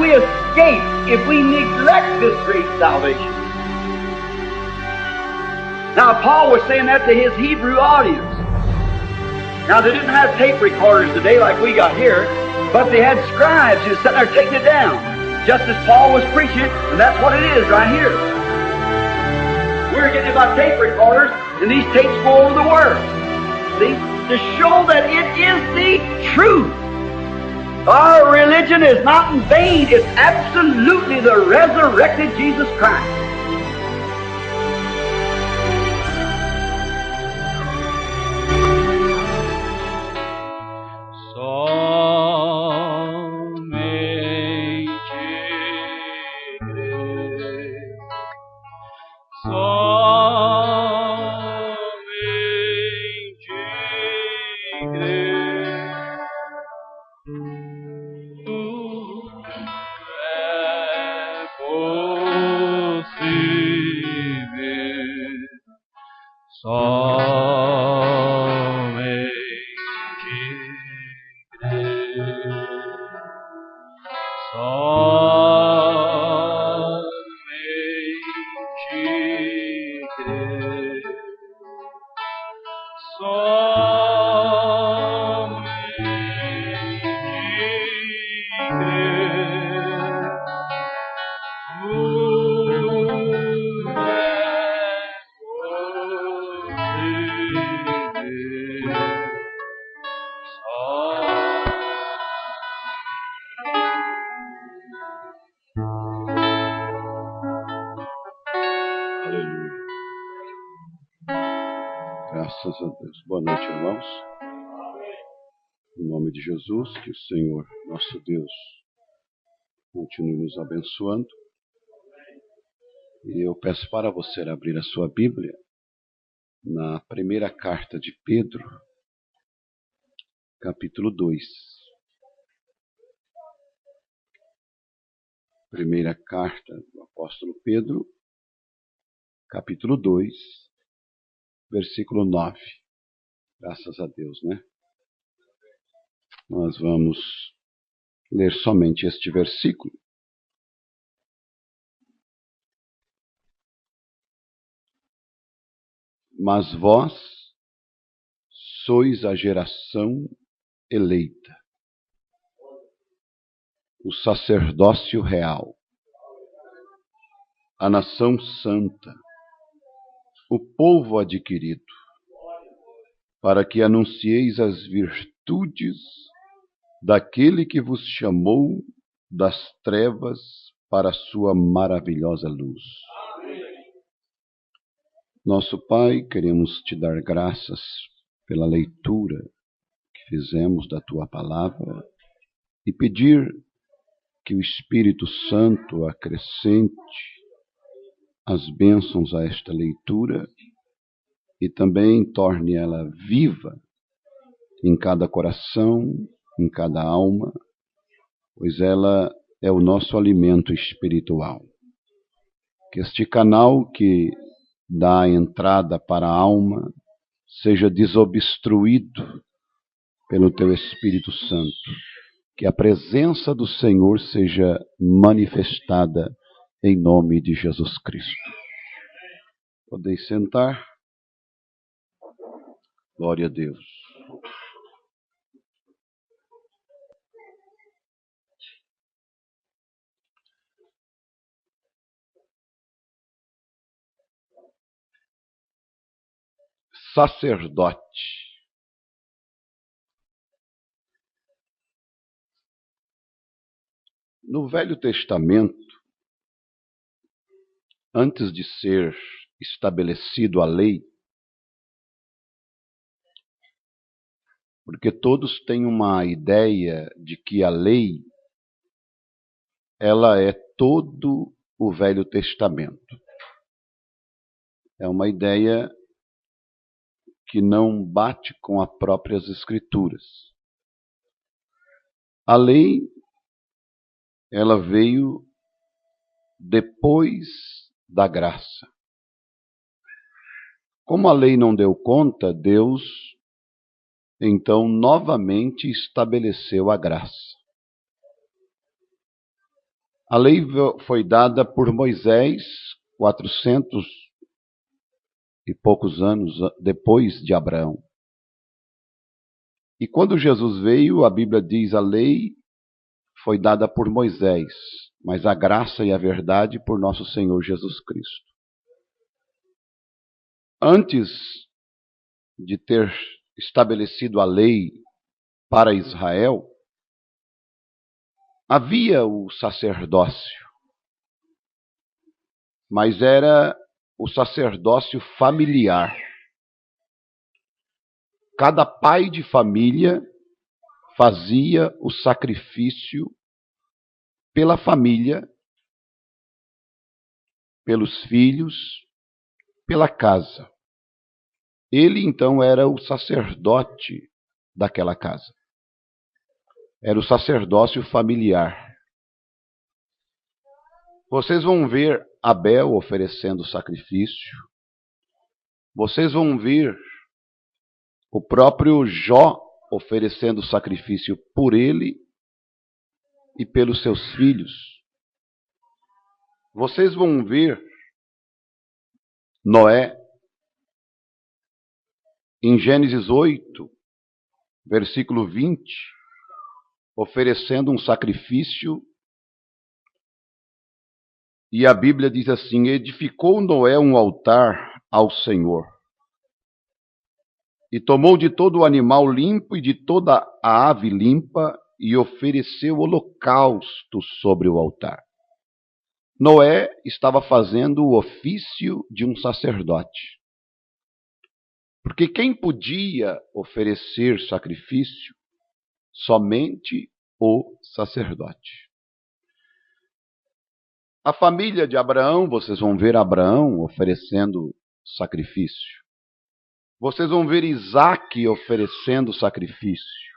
we escape if we neglect this great salvation? Now, Paul was saying that to his Hebrew audience. Now, they didn't have tape recorders today like we got here, but they had scribes who sat there taking it down, just as Paul was preaching it, and that's what it is right here. We're getting about tape recorders, and these tapes go over the Word. See? To show that it is the truth. Our religion is not in vain. It's absolutely the resurrected Jesus Christ. Graças a Deus. Boa noite, irmãos. Em nome de Jesus, que o Senhor, nosso Deus, continue nos abençoando. E eu peço para você abrir a sua Bíblia na primeira carta de Pedro, capítulo 2. Primeira carta do apóstolo Pedro, capítulo 2, versículo 9. Graças a Deus, né? Nós vamos ler somente este versículo. Mas vós sois a geração eleita, o sacerdócio real, a nação santa, o povo adquirido, para que anuncieis as virtudes daquele que vos chamou das trevas para a sua maravilhosa luz. Nosso Pai, queremos te dar graças pela leitura que fizemos da tua palavra e pedir que o Espírito Santo acrescente as bênçãos a esta leitura e também torne ela viva em cada coração, em cada alma, pois ela é o nosso alimento espiritual. Que este canal que dá a entrada para a alma seja desobstruído pelo teu Espírito Santo. Que a presença do Senhor seja manifestada em nome de Jesus Cristo. Podeis sentar. Glória a Deus. Sacerdote. No Velho Testamento, antes de ser estabelecido a lei, porque todos têm uma ideia de que a lei, ela é todo o Velho Testamento. É uma ideia que não bate com as próprias Escrituras. A lei, ela veio depois da graça. Como a lei não deu conta, Deus, então, novamente estabeleceu a graça. A lei foi dada por Moisés 400 e poucos anos depois de Abraão. E quando Jesus veio, a Bíblia diz, a lei foi dada por Moisés, mas a graça e a verdade por nosso Senhor Jesus Cristo. Antes de ter estabelecido a lei para Israel, havia o sacerdócio, mas era o sacerdócio familiar. Cada pai de família fazia o sacrifício pela família, pelos filhos, pela casa. Ele, então, era o sacerdote daquela casa. Era o sacerdócio familiar. Vocês vão ver Abel oferecendo sacrifício. Vocês vão ver o próprio Jó oferecendo sacrifício por ele e pelos seus filhos. Vocês vão ver Noé, em Gênesis 8, versículo 20, oferecendo um sacrifício. E a Bíblia diz assim: edificou Noé um altar ao Senhor, e tomou de todo o animal limpo e de toda a ave limpa, e ofereceu holocausto sobre o altar. Noé estava fazendo o ofício de um sacerdote. Porque quem podia oferecer sacrifício? Somente o sacerdote. A família de Abraão, vocês vão ver Abraão oferecendo sacrifício. Vocês vão ver Isaque oferecendo sacrifício.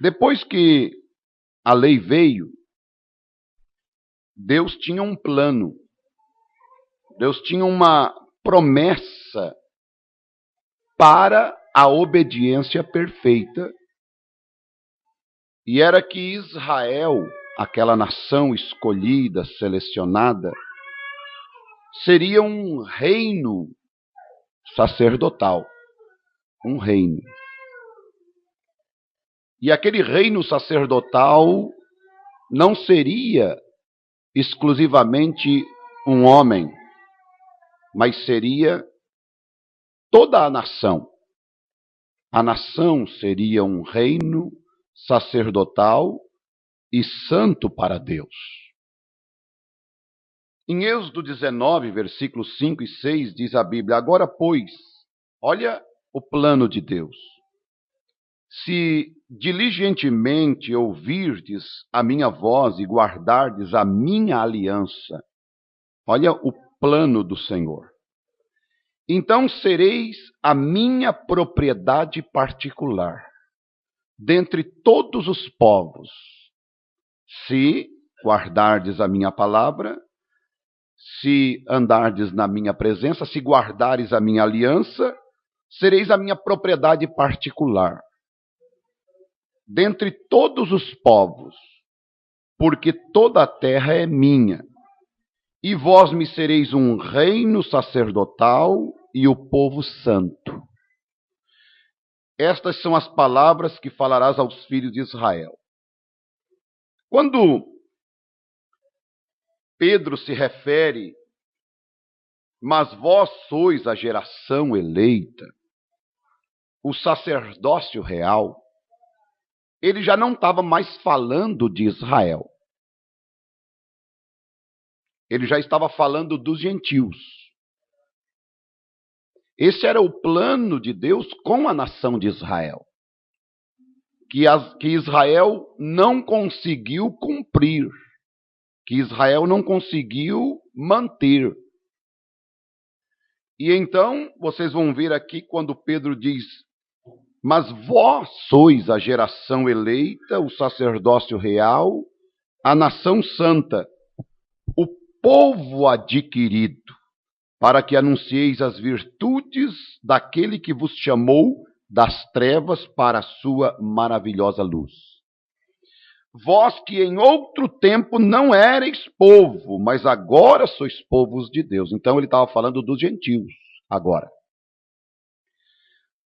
Depois que a lei veio, Deus tinha um plano. Deus tinha uma promessa para a obediência perfeita. E era que Israel, aquela nação escolhida, selecionada, seria um reino sacerdotal. Um reino. E aquele reino sacerdotal não seria exclusivamente um homem, mas seria toda a nação. A nação seria um reino sacerdotal e santo para Deus. Em Êxodo 19, versículos 5 e 6, diz a Bíblia: agora, pois, olha o plano de Deus. Se diligentemente ouvirdes a minha voz e guardardes a minha aliança, olha o plano do Senhor, então sereis a minha propriedade particular, dentre todos os povos, se guardardes a minha palavra, se andardes na minha presença, se guardares a minha aliança, sereis a minha propriedade particular, dentre todos os povos, porque toda a terra é minha, e vós me sereis um reino sacerdotal e o povo santo. Estas são as palavras que falarás aos filhos de Israel. Quando Pedro se refere, mas vós sois a geração eleita, o sacerdócio real, ele já não estava mais falando de Israel. Ele já estava falando dos gentios. Esse era o plano de Deus com a nação de Israel, que Israel não conseguiu cumprir, que Israel não conseguiu manter. E então, vocês vão ver aqui quando Pedro diz: mas vós sois a geração eleita, o sacerdócio real, a nação santa, o povo adquirido, para que anuncieis as virtudes daquele que vos chamou das trevas para a sua maravilhosa luz. vós que em outro tempo não erais povo, mas agora sois povos de Deus. Então ele estava falando dos gentios agora.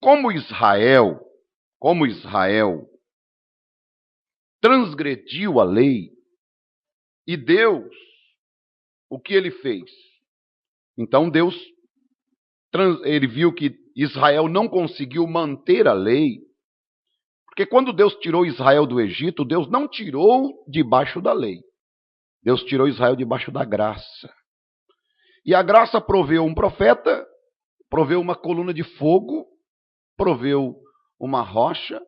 Como Israel transgrediu a lei, e Deus, o que ele fez? Então Deus, ele viu que Israel não conseguiu manter a lei, porque quando Deus tirou Israel do Egito, Deus não tirou debaixo da lei. Deus tirou Israel debaixo da graça. E a graça proveu um profeta, proveu uma coluna de fogo, proveu uma rocha.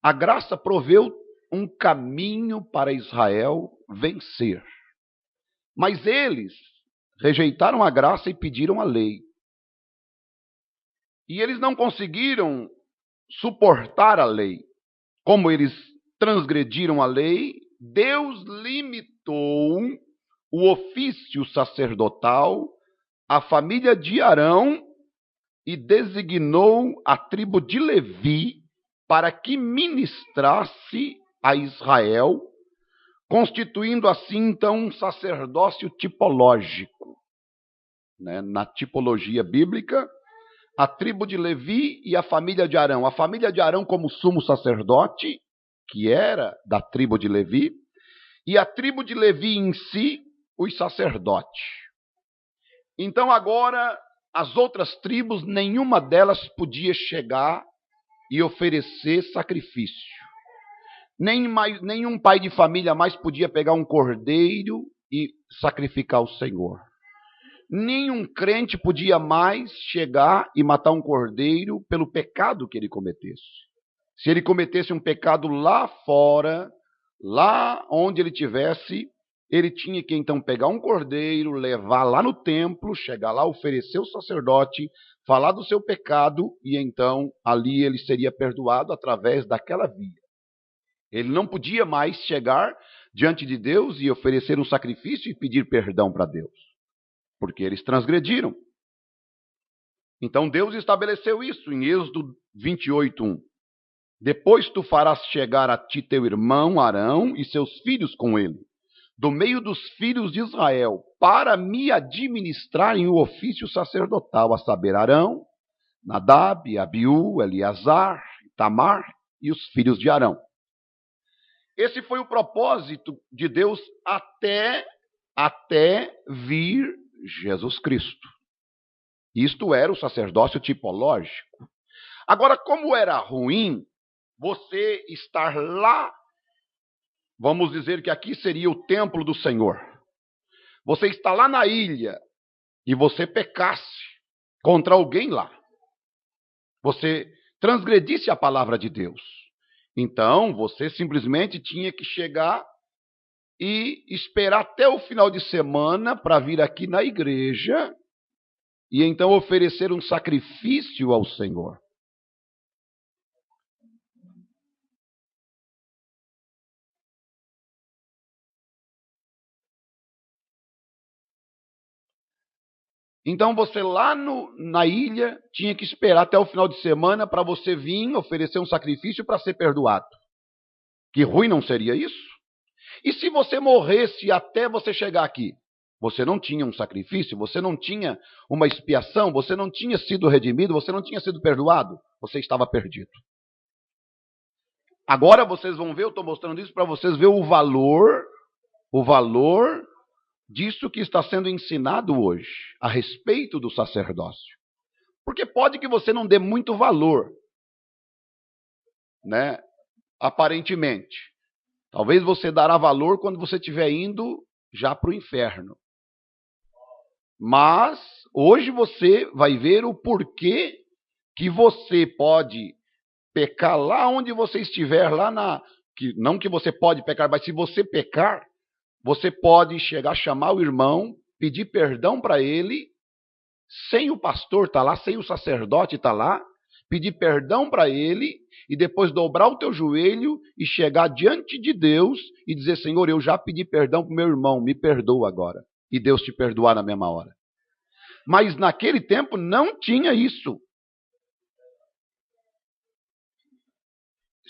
A graça proveu um caminho para Israel vencer. Mas eles rejeitaram a graça e pediram a lei. E eles não conseguiram suportar a lei. Como eles transgrediram a lei, Deus limitou o ofício sacerdotal à família de Arão e designou a tribo de Levi para que ministrasse a Israel, constituindo assim então um sacerdócio tipológico. Na tipologia bíblica, a tribo de Levi e a família de Arão. A família de Arão como sumo sacerdote, que era da tribo de Levi, e a tribo de Levi em si, os sacerdotes. Então agora, as outras tribos, nenhuma delas podia chegar e oferecer sacrifício. Nenhum pai de família mais podia pegar um cordeiro e sacrificar ao Senhor. Nenhum crente podia mais chegar e matar um cordeiro pelo pecado que ele cometesse. Se ele cometesse um pecado lá fora, lá onde ele tivesse, ele tinha que então pegar um cordeiro, levar lá no templo, chegar lá, oferecer ao sacerdote, falar do seu pecado, e então ali ele seria perdoado através daquela via. Ele não podia mais chegar diante de Deus e oferecer um sacrifício e pedir perdão para Deus, porque eles transgrediram. Então Deus estabeleceu isso em Êxodo 28:1. Depois tu farás chegar a ti teu irmão Arão e seus filhos com ele, do meio dos filhos de Israel, para me administrarem o ofício sacerdotal, a saber, Arão, Nadab, Abiú, Eleazar, Itamar e os filhos de Arão. Esse foi o propósito de Deus até vir Jesus Cristo. Isto era o sacerdócio tipológico. Agora, como era ruim você estar lá, vamos dizer que aqui seria o templo do Senhor. Você está lá na ilha e você pecasse contra alguém lá. Você transgredisse a palavra de Deus. Então, você simplesmente tinha que chegar e esperar até o final de semana para vir aqui na igreja e então oferecer um sacrifício ao Senhor. Então você lá na ilha tinha que esperar até o final de semana para você vir oferecer um sacrifício para ser perdoado. Que ruim não seria isso? E se você morresse até você chegar aqui? Você não tinha um sacrifício, você não tinha uma expiação, você não tinha sido redimido, você não tinha sido perdoado, você estava perdido. Agora vocês vão ver, eu estou mostrando isso para vocês ver o valor disso que está sendo ensinado hoje, a respeito do sacerdócio. Porque pode que você não dê muito valor, né? Aparentemente. Talvez você dará valor quando você estiver indo já para o inferno. Mas hoje você vai ver o porquê que você pode pecar lá onde você estiver, não que você pode pecar, mas se você pecar, você pode chegar, chamar o irmão, pedir perdão para ele, sem o pastor estar lá, sem o sacerdote estar lá, pedir perdão para ele e depois dobrar o teu joelho e chegar diante de Deus e dizer, Senhor, eu já pedi perdão para o meu irmão, me perdoa agora. E Deus te perdoar na mesma hora. Mas naquele tempo não tinha isso.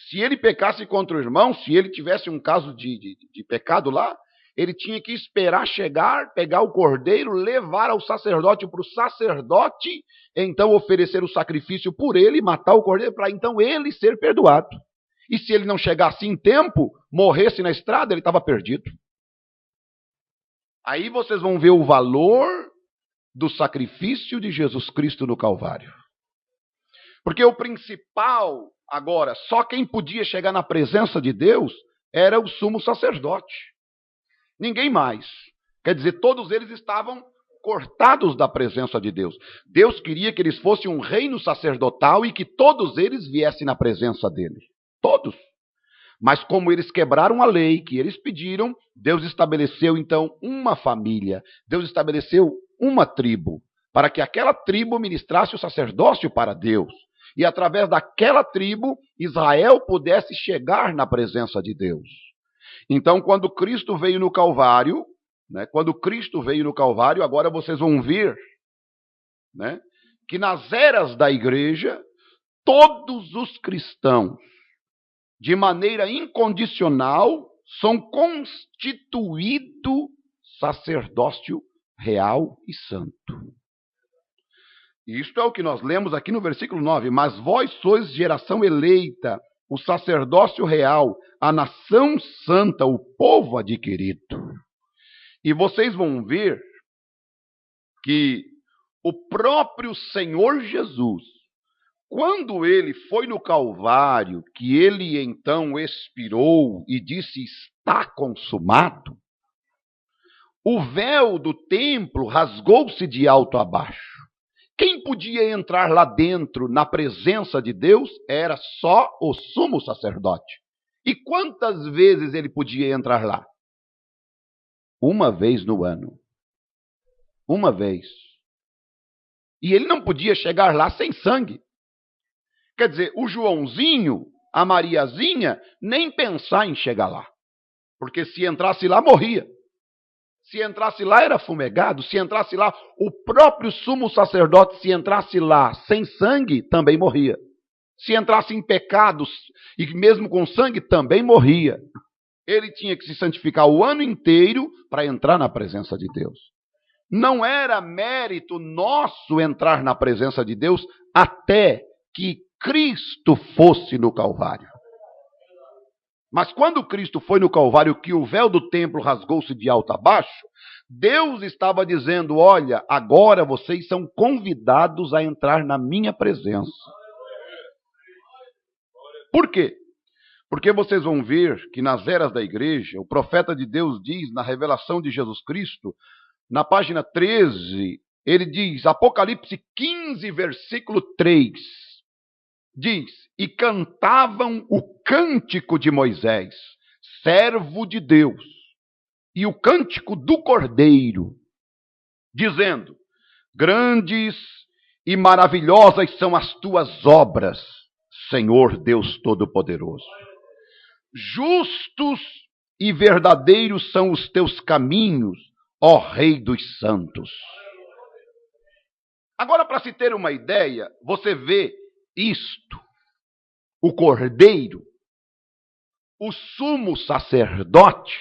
se ele pecasse contra o irmão, se ele tivesse um caso de pecado lá, ele tinha que esperar chegar, pegar o cordeiro, levar ao sacerdote, para o sacerdote então oferecer o sacrifício por ele, matar o cordeiro, para então ele ser perdoado. E se ele não chegasse em tempo, morresse na estrada, ele estava perdido. Aí vocês vão ver o valor do sacrifício de Jesus Cristo no Calvário. Porque o principal, agora, só quem podia chegar na presença de Deus era o sumo sacerdote. Ninguém mais. Quer dizer, todos eles estavam cortados da presença de Deus. Deus queria que eles fossem um reino sacerdotal e que todos eles viessem na presença dele. Todos. Mas como eles quebraram a lei que eles pediram, Deus estabeleceu então uma família. Deus estabeleceu uma tribo, para que aquela tribo ministrasse o sacerdócio para Deus. E através daquela tribo, Israel pudesse chegar na presença de Deus. Então, quando Cristo veio no Calvário, agora vocês vão ver, que nas eras da igreja, todos os cristãos, de maneira incondicional, são constituído sacerdócio real e santo. Isto é o que nós lemos aqui no versículo 9. Mas vós sois geração eleita, o sacerdócio real, a nação santa, o povo adquirido. E vocês vão ver que o próprio Senhor Jesus, quando ele foi no Calvário, que ele então expirou e disse, está consumado, o véu do templo rasgou-se de alto a baixo. Quem podia entrar lá dentro, na presença de Deus, era só o sumo sacerdote. E quantas vezes ele podia entrar lá? Uma vez no ano. Uma vez. E ele não podia chegar lá sem sangue. Quer dizer, o Joãozinho, a Mariazinha, nem pensar em chegar lá. Porque se entrasse lá, morria. Se entrasse lá, era fumegado. Se entrasse lá, o próprio sumo sacerdote, se entrasse lá sem sangue, também morria. Se entrasse em pecados, e mesmo com sangue, também morria. Ele tinha que se santificar o ano inteiro para entrar na presença de Deus. Não era mérito nosso entrar na presença de Deus até que Cristo fosse no Calvário. Mas quando Cristo foi no Calvário, que o véu do templo rasgou-se de alto a baixo, Deus estava dizendo, olha, agora vocês são convidados a entrar na minha presença. Por quê? Porque vocês vão ver que nas eras da igreja, o profeta de Deus diz, na revelação de Jesus Cristo, na página 13, ele diz, Apocalipse 15, versículo 3, diz, e cantavam o cântico de Moisés, servo de Deus, e o cântico do Cordeiro, dizendo, grandes e maravilhosas são as tuas obras, Senhor Deus Todo-Poderoso. Justos e verdadeiros são os teus caminhos, ó Rei dos Santos. Agora, para se ter uma ideia, você vê isto, o Cordeiro, o sumo sacerdote,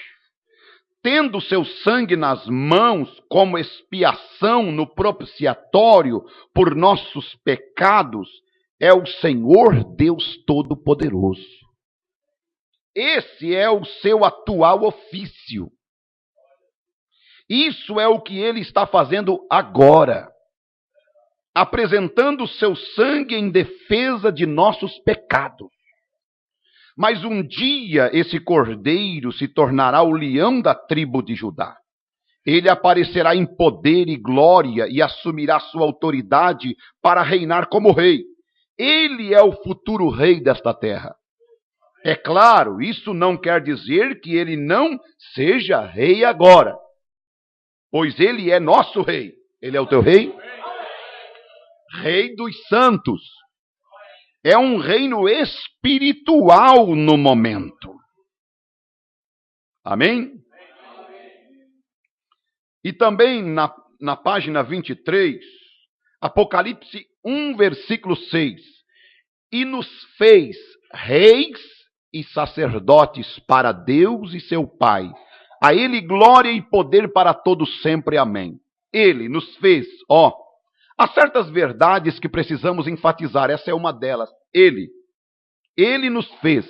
tendo seu sangue nas mãos como expiação no propiciatório por nossos pecados, é o Senhor Deus Todo-Poderoso. Esse é o seu atual ofício. Isso é o que ele está fazendo agora, apresentando o seu sangue em defesa de nossos pecados. Mas um dia esse cordeiro se tornará o leão da tribo de Judá. Ele aparecerá em poder e glória e assumirá sua autoridade para reinar como rei. Ele é o futuro rei desta terra. É claro, isso não quer dizer que ele não seja rei agora, pois ele é nosso rei. Ele é o teu rei? Rei dos santos. É um reino espiritual no momento. Amém? E também na página 23, Apocalipse 1, versículo 6. E nos fez reis e sacerdotes para Deus e seu Pai. A ele glória e poder para todos sempre. Amém. Ele nos fez, há certas verdades que precisamos enfatizar, essa é uma delas. Ele nos fez.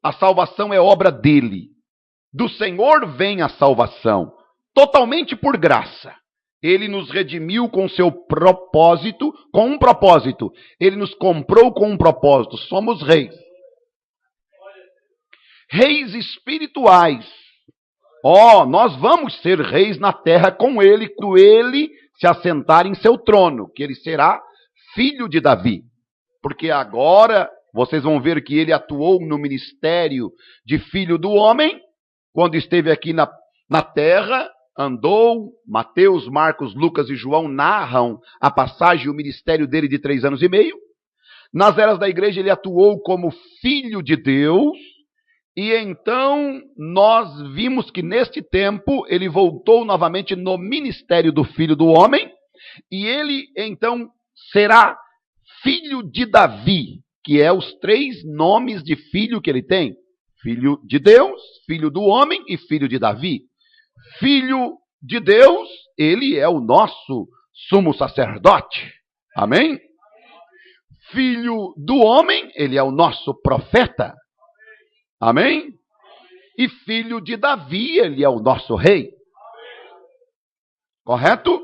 A salvação é obra dele. Do Senhor vem a salvação, totalmente por graça. Ele nos redimiu com seu propósito, com um propósito. Ele nos comprou com um propósito. Somos reis. Reis espirituais. Nós vamos ser reis na terra com ele, quando ele se assentar em seu trono, que ele será filho de Davi. Porque agora vocês vão ver que ele atuou no ministério de filho do homem, quando esteve aqui na terra, andou. Mateus, Marcos, Lucas e João narram a passagem e o ministério dele de 3 anos e meio. Nas eras da igreja ele atuou como filho de Deus. E então nós vimos que neste tempo ele voltou novamente no ministério do Filho do Homem, e ele então será filho de Davi, que é os 3 nomes de filho que ele tem: filho de Deus, filho do homem e filho de Davi. Filho de Deus, ele é o nosso sumo sacerdote. Amém? Filho do homem, ele é o nosso profeta. Amém? E filho de Davi, ele é o nosso rei. Correto?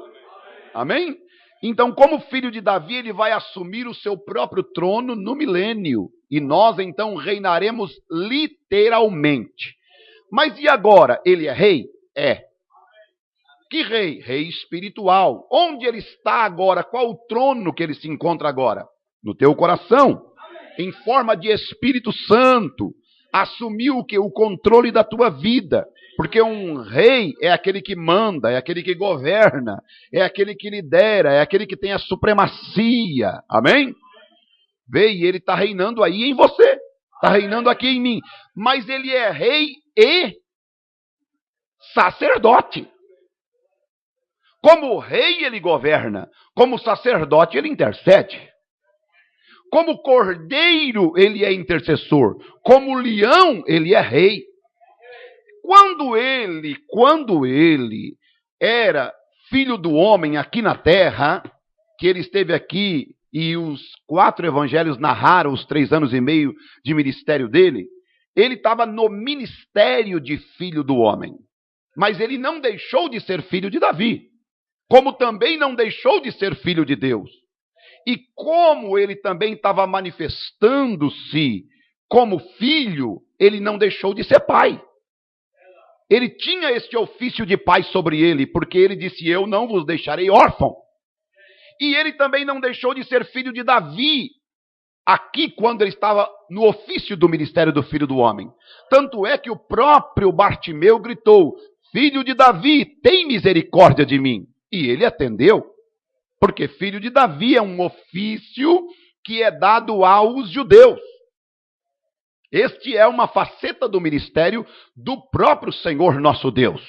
Amém? Então, como filho de Davi, ele vai assumir o seu próprio trono no milênio. E nós, então, reinaremos literalmente. Mas e agora? Ele é rei? É. Que rei? Rei espiritual. Onde ele está agora? Qual o trono que ele se encontra agora? No teu coração. Em forma de Espírito Santo. Assumiu o controle da tua vida, porque um rei é aquele que manda, é aquele que governa, é aquele que lidera, é aquele que tem a supremacia, amém? Vê, e ele está reinando aí em você, está reinando aqui em mim, mas ele é rei e sacerdote. Como rei ele governa, como sacerdote ele intercede. Como cordeiro, ele é intercessor. Como leão, ele é rei. Quando ele era filho do homem aqui na terra, que ele esteve aqui e os 4 evangelhos narraram os 3 anos e meio de ministério dele, ele estava no ministério de filho do homem. Mas ele não deixou de ser filho de Davi. Como também não deixou de ser filho de Deus. E como ele também estava manifestando-se como filho, ele não deixou de ser pai. Ele tinha este ofício de pai sobre ele, porque ele disse: eu não vos deixarei órfão. E ele também não deixou de ser filho de Davi, aqui quando ele estava no ofício do ministério do Filho do Homem. Tanto é que o próprio Bartimeu gritou: filho de Davi, tem misericórdia de mim. E ele atendeu. Porque filho de Davi é um ofício que é dado aos judeus. Este é uma faceta do ministério do próprio Senhor nosso Deus.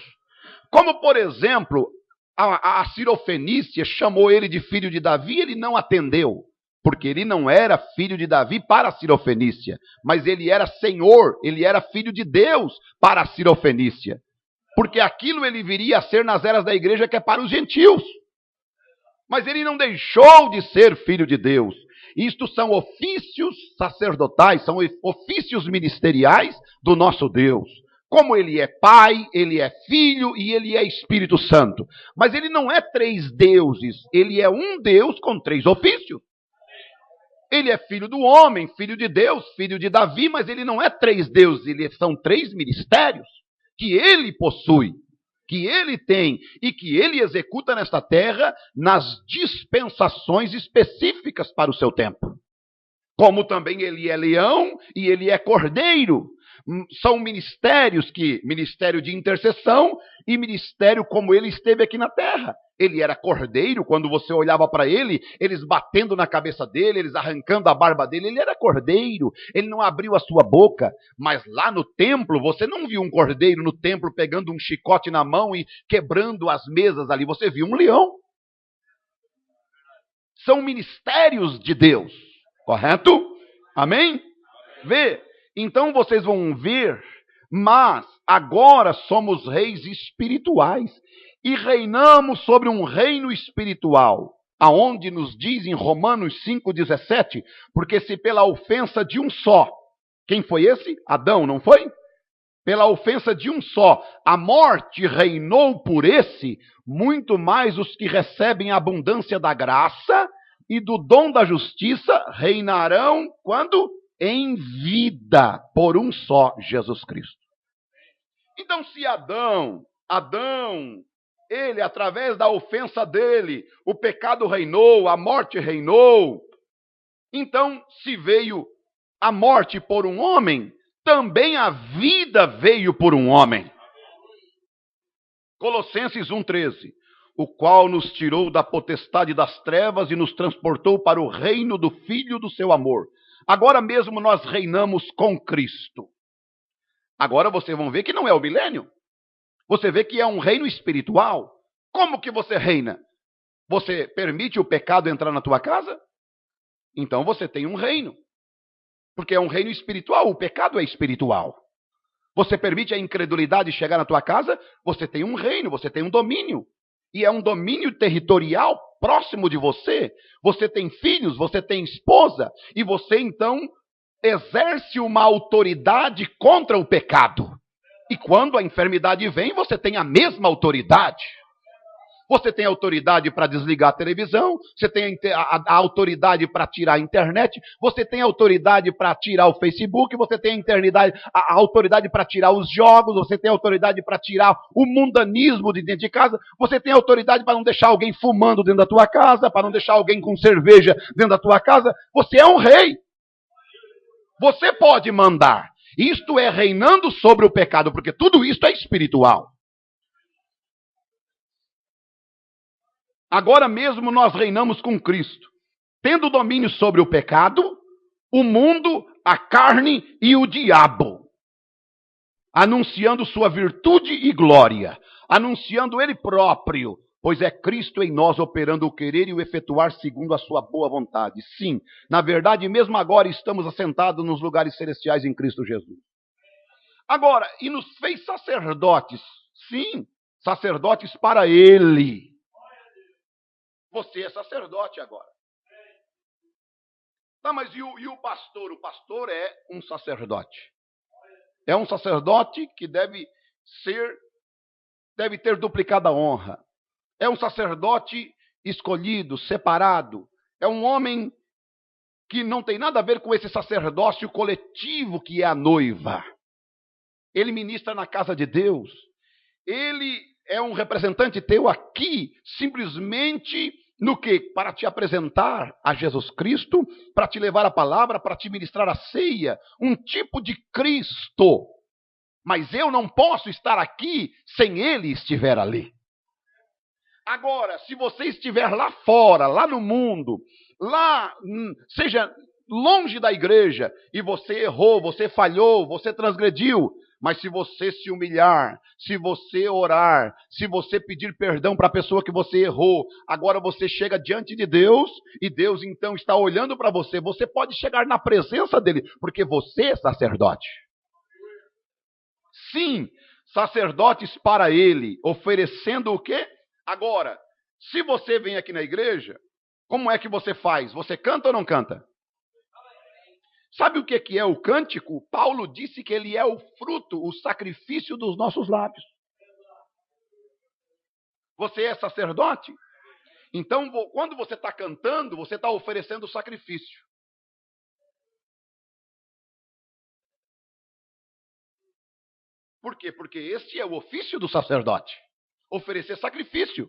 Como, por exemplo, a Sirofenícia chamou ele de filho de Davi, ele não atendeu. Porque ele não era filho de Davi para a Sirofenícia, mas ele era Senhor, ele era filho de Deus para a Sirofenícia. Porque aquilo ele viria a ser nas eras da igreja que é para os gentios. Mas ele não deixou de ser filho de Deus. Isto são ofícios sacerdotais, são ofícios ministeriais do nosso Deus. Como ele é Pai, ele é Filho e ele é Espírito Santo. Mas ele não é 3 deuses, ele é um Deus com 3 ofícios. Ele é filho do homem, filho de Deus, filho de Davi, mas ele não é 3 deuses, são 3 ministérios que ele possui. Que ele tem e que ele executa nesta terra nas dispensações específicas para o seu tempo. Como também ele é leão e ele é cordeiro. São ministérios ministério de intercessão e ministério como ele esteve aqui na terra. Ele era cordeiro, quando você olhava para ele, eles batendo na cabeça dele, eles arrancando a barba dele, ele era cordeiro, ele não abriu a sua boca, mas lá no templo, você não viu um cordeiro no templo pegando um chicote na mão e quebrando as mesas ali, você viu um leão. São ministérios de Deus, correto? Amém? Vê, Então vocês vão ver, mas agora somos reis espirituais e reinamos sobre um reino espiritual, aonde nos diz em Romanos 5,17, porque se pela ofensa de um só, quem foi esse? Adão, não foi? Pela ofensa de um só, a morte reinou por esse, muito mais os que recebem a abundância da graça e do dom da justiça reinarão quando? Em vida, por um só, Jesus Cristo. Então, se Adão, ele, através da ofensa dele, o pecado reinou, a morte reinou. Então, se veio a morte por um homem, também a vida veio por um homem. Colossenses 1,13. O qual nos tirou da potestade das trevas e nos transportou para o reino do Filho do seu amor. Agora mesmo nós reinamos com Cristo. Agora vocês vão ver que não é o milênio. Você vê que é um reino espiritual. Como que você reina? Você permite o pecado entrar na tua casa? Então você tem um reino. Porque é um reino espiritual, o pecado é espiritual. Você permite a incredulidade chegar na tua casa? Você tem um reino, você tem um domínio. E é um domínio territorial próximo de você. Você tem filhos, você tem esposa. E você então exerce uma autoridade contra o pecado. E quando a enfermidade vem, você tem a mesma autoridade. Você tem autoridade para desligar a televisão, você tem a autoridade para tirar a internet, você tem autoridade para tirar o Facebook, você tem a autoridade para tirar os jogos, você tem autoridade para tirar o mundanismo de dentro de casa, você tem autoridade para não deixar alguém fumando dentro da tua casa, para não deixar alguém com cerveja dentro da tua casa. Você é um rei. Você pode mandar. Isto é reinando sobre o pecado, porque tudo isto é espiritual. Agora mesmo nós reinamos com Cristo, tendo domínio sobre o pecado, o mundo, a carne e o diabo, anunciando sua virtude e glória, anunciando Ele próprio, pois é Cristo em nós operando o querer e o efetuar segundo a sua boa vontade. Sim, na verdade, mesmo agora estamos assentados nos lugares celestiais em Cristo Jesus. Agora, e nos fez sacerdotes? Sim, sacerdotes para Ele. Você é sacerdote agora. Tá, mas e o pastor? O pastor é um sacerdote. É um sacerdote que deve ter duplicada honra. É um sacerdote escolhido, separado. É um homem que não tem nada a ver com esse sacerdócio coletivo que é a noiva. Ele ministra na casa de Deus. Ele é um representante teu aqui, simplesmente no que? Para te apresentar a Jesus Cristo, para te levar a palavra, para te ministrar a ceia, um tipo de Cristo. Mas eu não posso estar aqui sem Ele estiver ali. Agora, se você estiver lá fora, lá no mundo, lá, seja longe da igreja, e você errou, você falhou, você transgrediu, mas se você se humilhar, se você orar, se você pedir perdão para a pessoa que você errou, agora você chega diante de Deus, e Deus então está olhando para você, você pode chegar na presença dele, porque você é sacerdote. Sim, sacerdotes para ele, oferecendo o quê? Agora, se você vem aqui na igreja, como é que você faz? Você canta ou não canta? Sabe o que é o cântico? Paulo disse que ele é o fruto, o sacrifício dos nossos lábios. Você é sacerdote? Então, quando você está cantando, você está oferecendo o sacrifício. Por quê? Porque este é o ofício do sacerdote. Oferecer sacrifício.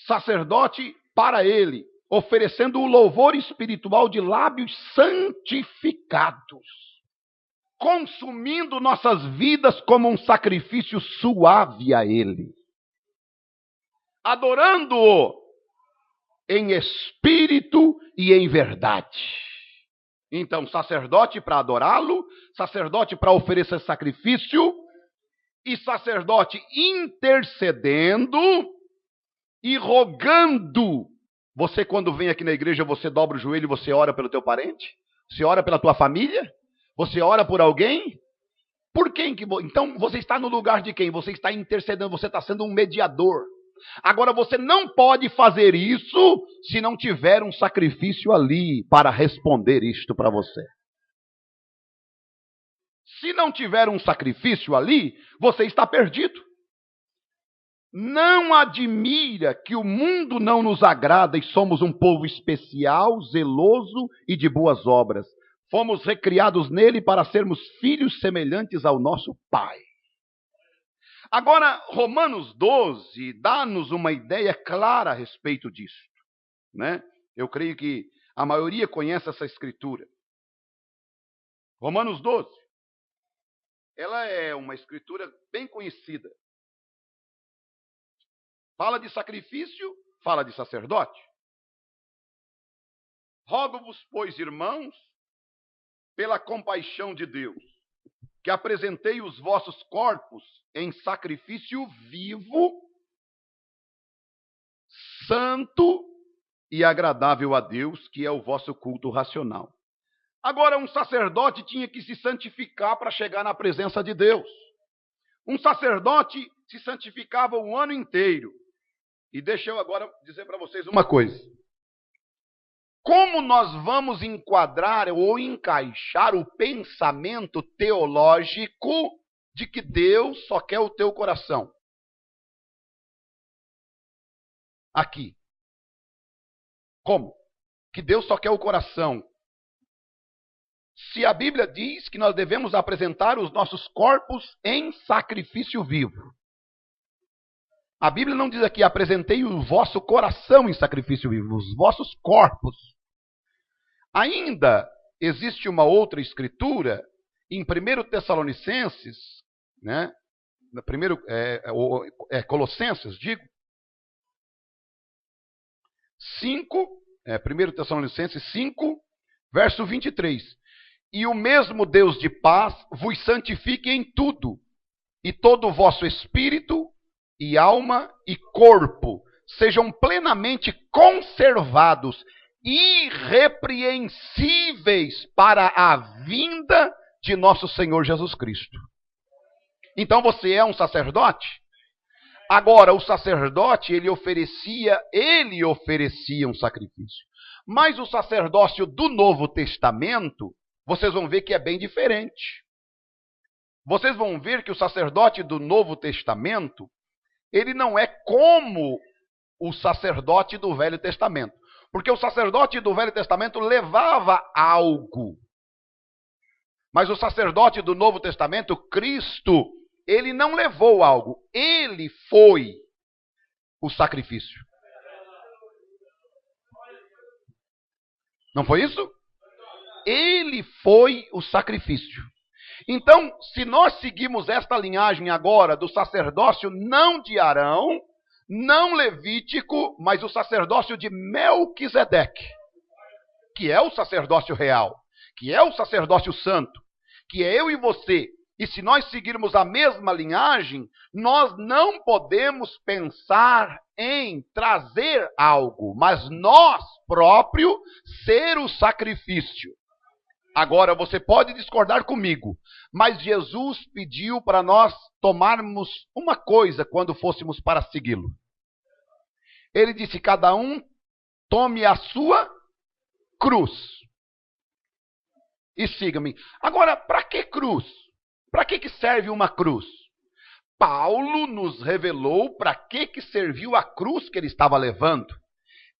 Sacerdote para ele, oferecendo o louvor espiritual de lábios santificados, consumindo nossas vidas como um sacrifício suave a Ele, adorando-o em espírito e em verdade. Então, sacerdote para adorá-lo, sacerdote para oferecer sacrifício, e sacerdote intercedendo e rogando. Você, quando vem aqui na igreja, você dobra o joelho e você ora pelo teu parente? Você ora pela tua família? Você ora por alguém? Por quem que então você está no lugar de quem? Você está intercedendo, você está sendo um mediador. Agora você não pode fazer isso se não tiver um sacrifício ali para responder isto para você. Se não tiver um sacrifício ali, você está perdido. Não admira que o mundo não nos agrada e somos um povo especial, zeloso e de boas obras. Fomos recriados nele para sermos filhos semelhantes ao nosso Pai. Agora, Romanos 12 dá-nos uma ideia clara a respeito disso, né? Eu creio que a maioria conhece essa escritura. Romanos 12. Ela é uma escritura bem conhecida. Fala de sacrifício, fala de sacerdote. Rogo-vos, pois, irmãos, pela compaixão de Deus, que apresentei os vossos corpos em sacrifício vivo, santo e agradável a Deus, que é o vosso culto racional. Agora, um sacerdote tinha que se santificar para chegar na presença de Deus. Um sacerdote se santificava o ano inteiro. E deixa eu agora dizer para vocês uma coisa. Como nós vamos enquadrar ou encaixar o pensamento teológico de que Deus só quer o teu coração? Aqui. Como? Que Deus só quer o coração. Se a Bíblia diz que nós devemos apresentar os nossos corpos em sacrifício vivo. A Bíblia não diz aqui, apresentei o vosso coração em sacrifício vivo, os vossos corpos. Ainda existe uma outra escritura, em 1 Tessalonicenses, né? Colossenses, digo, 5, 1 Tessalonicenses 5, verso 23. E o mesmo Deus de paz vos santifique em tudo, e todo o vosso espírito, e alma, e corpo, sejam plenamente conservados, irrepreensíveis para a vinda de nosso Senhor Jesus Cristo. Então você é um sacerdote? Agora, o sacerdote, ele oferecia um sacrifício. Mas o sacerdócio do Novo Testamento, vocês vão ver que é bem diferente. Vocês vão ver que o sacerdote do Novo Testamento, ele não é como o sacerdote do Velho Testamento. Porque o sacerdote do Velho Testamento levava algo. Mas o sacerdote do Novo Testamento, Cristo, ele não levou algo. Ele foi o sacrifício. Não foi isso? Ele foi o sacrifício. Então, se nós seguimos esta linhagem agora do sacerdócio não de Arão, não levítico, mas o sacerdócio de Melquisedeque, que é o sacerdócio real, que é o sacerdócio santo, que é eu e você. E se nós seguirmos a mesma linhagem, nós não podemos pensar em trazer algo, mas nós próprios ser o sacrifício. Agora, você pode discordar comigo, mas Jesus pediu para nós tomarmos uma coisa quando fôssemos para segui-lo. Ele disse, cada um tome a sua cruz e siga-me. Agora, para que cruz? Para que serve uma cruz? Paulo nos revelou para que serviu a cruz que ele estava levando.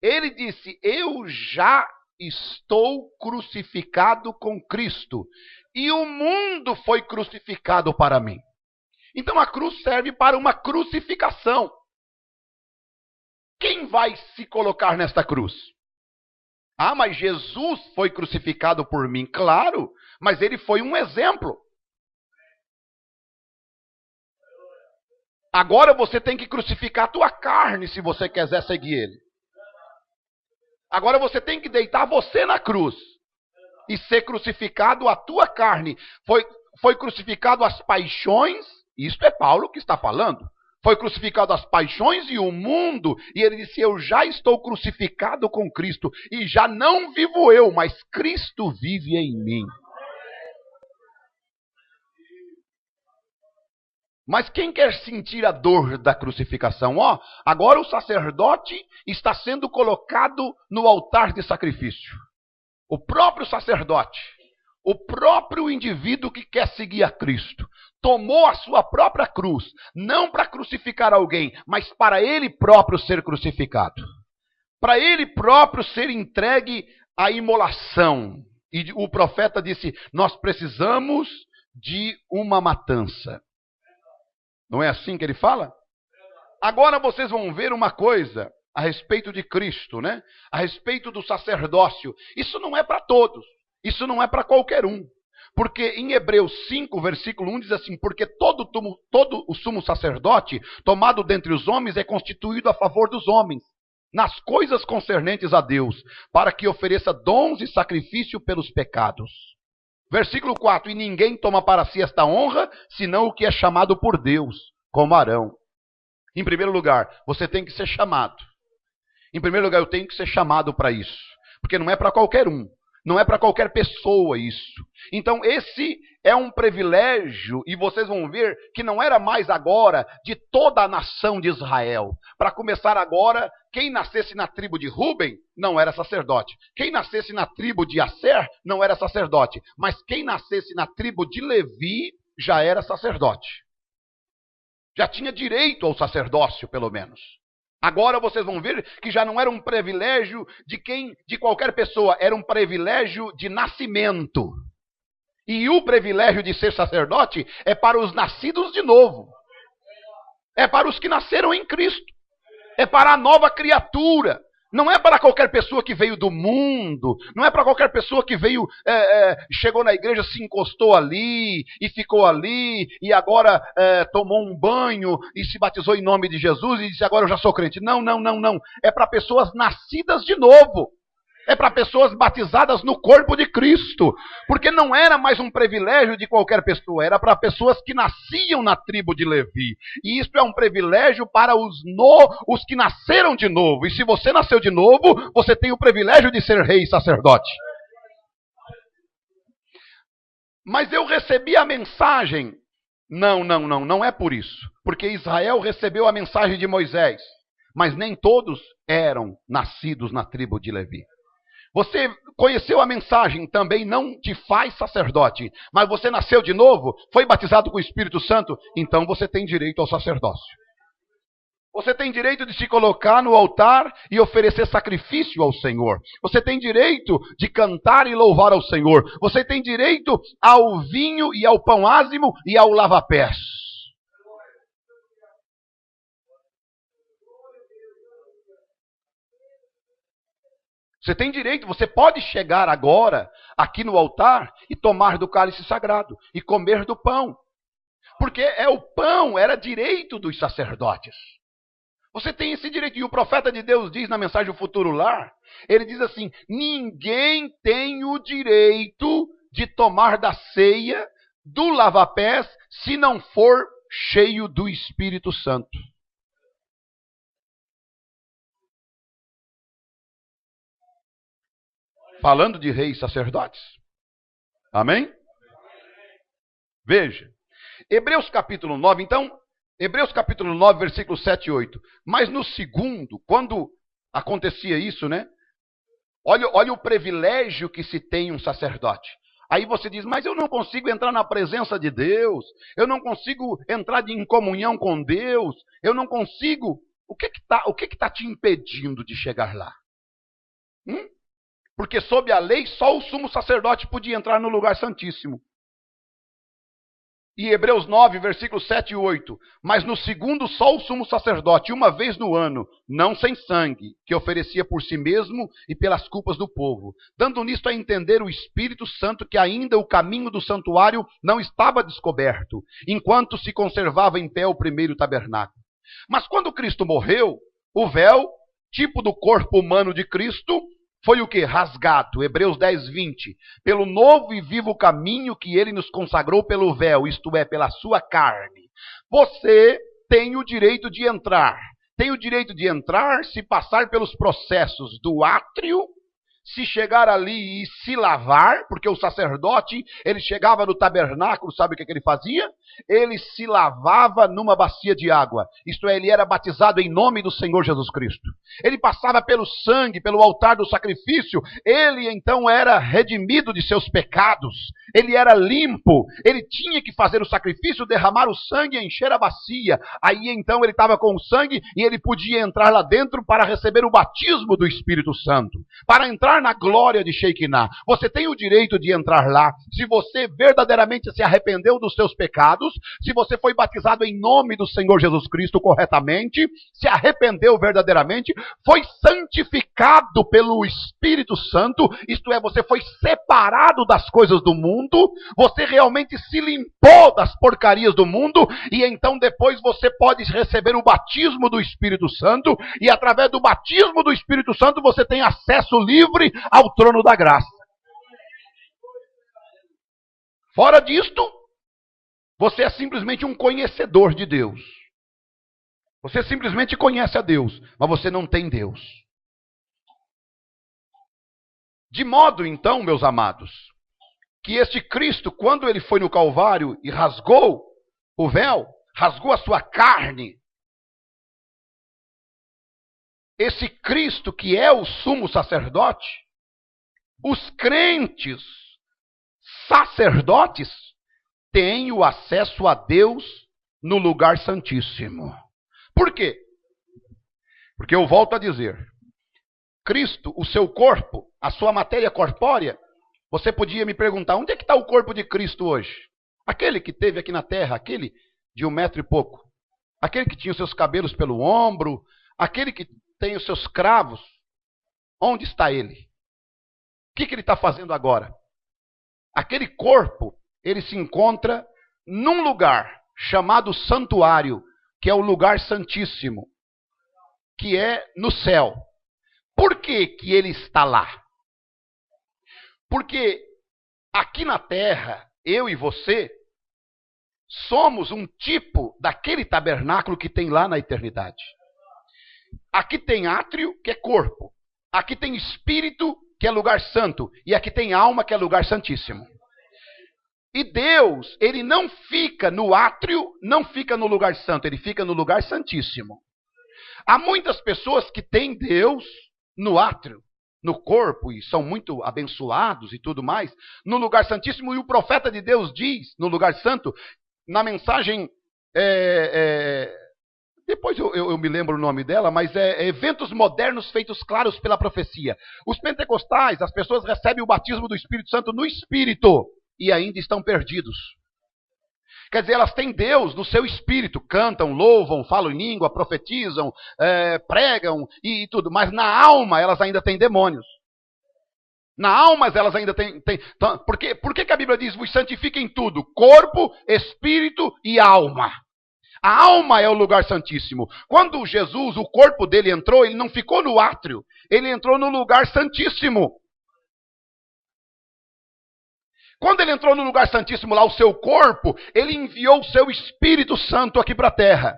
Ele disse, eu já estou crucificado com Cristo, e o mundo foi crucificado para mim. Então a cruz serve para uma crucificação. Quem vai se colocar nesta cruz? Ah, mas Jesus foi crucificado por mim. Claro, mas ele foi um exemplo. Agora você tem que crucificar a tua carne se você quiser seguir ele. Agora você tem que deitar você na cruz e ser crucificado a tua carne. Foi crucificado as paixões, isto é Paulo que está falando. Foi crucificado as paixões e o mundo, e ele disse, eu já estou crucificado com Cristo, e já não vivo eu, mas Cristo vive em mim. Mas quem quer sentir a dor da crucificação? Ó, agora o sacerdote está sendo colocado no altar de sacrifício. O próprio sacerdote, o próprio indivíduo que quer seguir a Cristo, tomou a sua própria cruz, não para crucificar alguém, mas para ele próprio ser crucificado. Para ele próprio ser entregue à imolação. E o profeta disse, nós precisamos de uma matança. Não é assim que ele fala? Agora vocês vão ver uma coisa a respeito de Cristo, né? A respeito do sacerdócio. Isso não é para todos. Isso não é para qualquer um. Porque em Hebreus 5, versículo 1 diz assim, porque todo o sumo sacerdote tomado dentre os homens é constituído a favor dos homens, nas coisas concernentes a Deus, para que ofereça dons e sacrifício pelos pecados. Versículo 4, e ninguém toma para si esta honra, senão o que é chamado por Deus, como Arão. Em primeiro lugar, você tem que ser chamado. Em primeiro lugar, eu tenho que ser chamado para isso. Porque não é para qualquer um. Não é para qualquer pessoa isso. Então esse é um privilégio, e vocês vão ver que não era mais agora de toda a nação de Israel. Para começar agora, quem nascesse na tribo de Ruben não era sacerdote. Quem nascesse na tribo de Asser não era sacerdote. Mas quem nascesse na tribo de Levi já era sacerdote. Já tinha direito ao sacerdócio, pelo menos. Agora vocês vão ver que já não era um privilégio de qualquer pessoa, era um privilégio de nascimento. E o privilégio de ser sacerdote é para os nascidos de novo. É para os que nasceram em Cristo. É para a nova criatura. Não é para qualquer pessoa que veio do mundo. Não é para qualquer pessoa que veio, chegou na igreja, se encostou ali e ficou ali e agora tomou um banho e se batizou em nome de Jesus e disse agora eu já sou crente. Não, não, não, não. É para pessoas nascidas de novo. É para pessoas batizadas no corpo de Cristo. Porque não era mais um privilégio de qualquer pessoa. Era para pessoas que nasciam na tribo de Levi. E isso é um privilégio para os que nasceram de novo. E se você nasceu de novo, você tem o privilégio de ser rei e sacerdote. Mas eu recebi a mensagem. Não, não, não. Não é por isso. Porque Israel recebeu a mensagem de Moisés. Mas nem todos eram nascidos na tribo de Levi. Você conheceu a mensagem, também não te faz sacerdote, mas você nasceu de novo, foi batizado com o Espírito Santo, então você tem direito ao sacerdócio. Você tem direito de se colocar no altar e oferecer sacrifício ao Senhor. Você tem direito de cantar e louvar ao Senhor. Você tem direito ao vinho e ao pão ázimo e ao lava-pés. Você tem direito, você pode chegar agora aqui no altar e tomar do cálice sagrado e comer do pão. Porque o pão era direito dos sacerdotes. Você tem esse direito. E o profeta de Deus diz na mensagem O Futuro Lar, ele diz assim, ninguém tem o direito de tomar da ceia, do lava-pés, se não for cheio do Espírito Santo. Falando de reis e sacerdotes. Amém? Veja. Hebreus capítulo 9, então, Hebreus capítulo 9, versículos 7 e 8. Mas no segundo, quando acontecia isso, né? Olha o privilégio que se tem um sacerdote. Aí você diz, mas eu não consigo entrar na presença de Deus. Eu não consigo entrar em comunhão com Deus. Eu não consigo. O que está te impedindo de chegar lá? Porque sob a lei, só o sumo sacerdote podia entrar no lugar santíssimo. E Hebreus 9, versículos 7 e 8. Mas no segundo, só o sumo sacerdote, uma vez no ano, não sem sangue, que oferecia por si mesmo e pelas culpas do povo. Dando nisto a entender o Espírito Santo que ainda o caminho do santuário não estava descoberto, enquanto se conservava em pé o primeiro tabernáculo. Mas quando Cristo morreu, o véu, tipo do corpo humano de Cristo, foi o que? Rasgado. Hebreus 10, 20. Pelo novo e vivo caminho que ele nos consagrou pelo véu, isto é, pela sua carne. Você tem o direito de entrar. Tem o direito de entrar se passar pelos processos do átrio, se chegar ali e se lavar, porque o sacerdote, ele chegava no tabernáculo, sabe o que ele fazia? Ele se lavava numa bacia de água. Isto é, ele era batizado em nome do Senhor Jesus Cristo. Ele passava pelo sangue, pelo altar do sacrifício. Ele então era redimido de seus pecados. Ele era limpo. Ele tinha que fazer o sacrifício, derramar o sangue e encher a bacia. Aí então ele estava com o sangue e ele podia entrar lá dentro para receber o batismo do Espírito Santo. Para entrar na glória de Shekinah. Você tem o direito de entrar lá. Se você verdadeiramente se arrependeu dos seus pecados, se você foi batizado em nome do Senhor Jesus Cristo corretamente, se arrependeu verdadeiramente, foi santificado pelo Espírito Santo, isto é, você foi separado das coisas do mundo, você realmente se limpou das porcarias do mundo, e então depois você pode receber o batismo do Espírito Santo, e através do batismo do Espírito Santo você tem acesso livre ao trono da graça. Fora disto, você é simplesmente um conhecedor de Deus. Você simplesmente conhece a Deus, mas você não tem Deus. De modo, então, meus amados, que este Cristo, quando ele foi no Calvário e rasgou o véu, rasgou a sua carne, esse Cristo que é o sumo sacerdote, os crentes sacerdotes têm o acesso a Deus no lugar santíssimo. Por quê? Porque eu volto a dizer, Cristo, o seu corpo, a sua matéria corpórea, você podia me perguntar, onde é que está o corpo de Cristo hoje? Aquele que teve aqui na terra, aquele de 1 metro e pouco, aquele que tinha os seus cabelos pelo ombro, aquele que tem os seus cravos, onde está ele? O que ele está fazendo agora? Aquele corpo, ele se encontra num lugar chamado santuário, que é o lugar santíssimo, que é no céu. Por que que ele está lá? Porque aqui na terra, eu e você, somos um tipo daquele tabernáculo que tem lá na eternidade. Aqui tem átrio, que é corpo. Aqui tem espírito, que é lugar santo. E aqui tem alma, que é lugar santíssimo. E Deus, ele não fica no átrio, não fica no lugar santo, ele fica no lugar santíssimo. Há muitas pessoas que têm Deus no átrio, no corpo, e são muito abençoados e tudo mais, no lugar santíssimo, e o profeta de Deus diz, no lugar santo, na mensagem, depois eu me lembro o nome dela, mas eventos modernos feitos claros pela profecia. Os pentecostais, as pessoas recebem o batismo do Espírito Santo no Espírito, e ainda estão perdidos. Quer dizer, elas têm Deus no seu espírito, cantam, louvam, falam em língua, profetizam, pregam e tudo, mas na alma elas ainda têm demônios. Na alma elas ainda têm... Por que a Bíblia diz, vos santifiquem em tudo? Corpo, espírito e alma. A alma é o lugar santíssimo. Quando Jesus, o corpo dele entrou, ele não ficou no átrio, ele entrou no lugar santíssimo. Quando ele entrou no lugar santíssimo lá, o seu corpo, ele enviou o seu Espírito Santo aqui para a terra.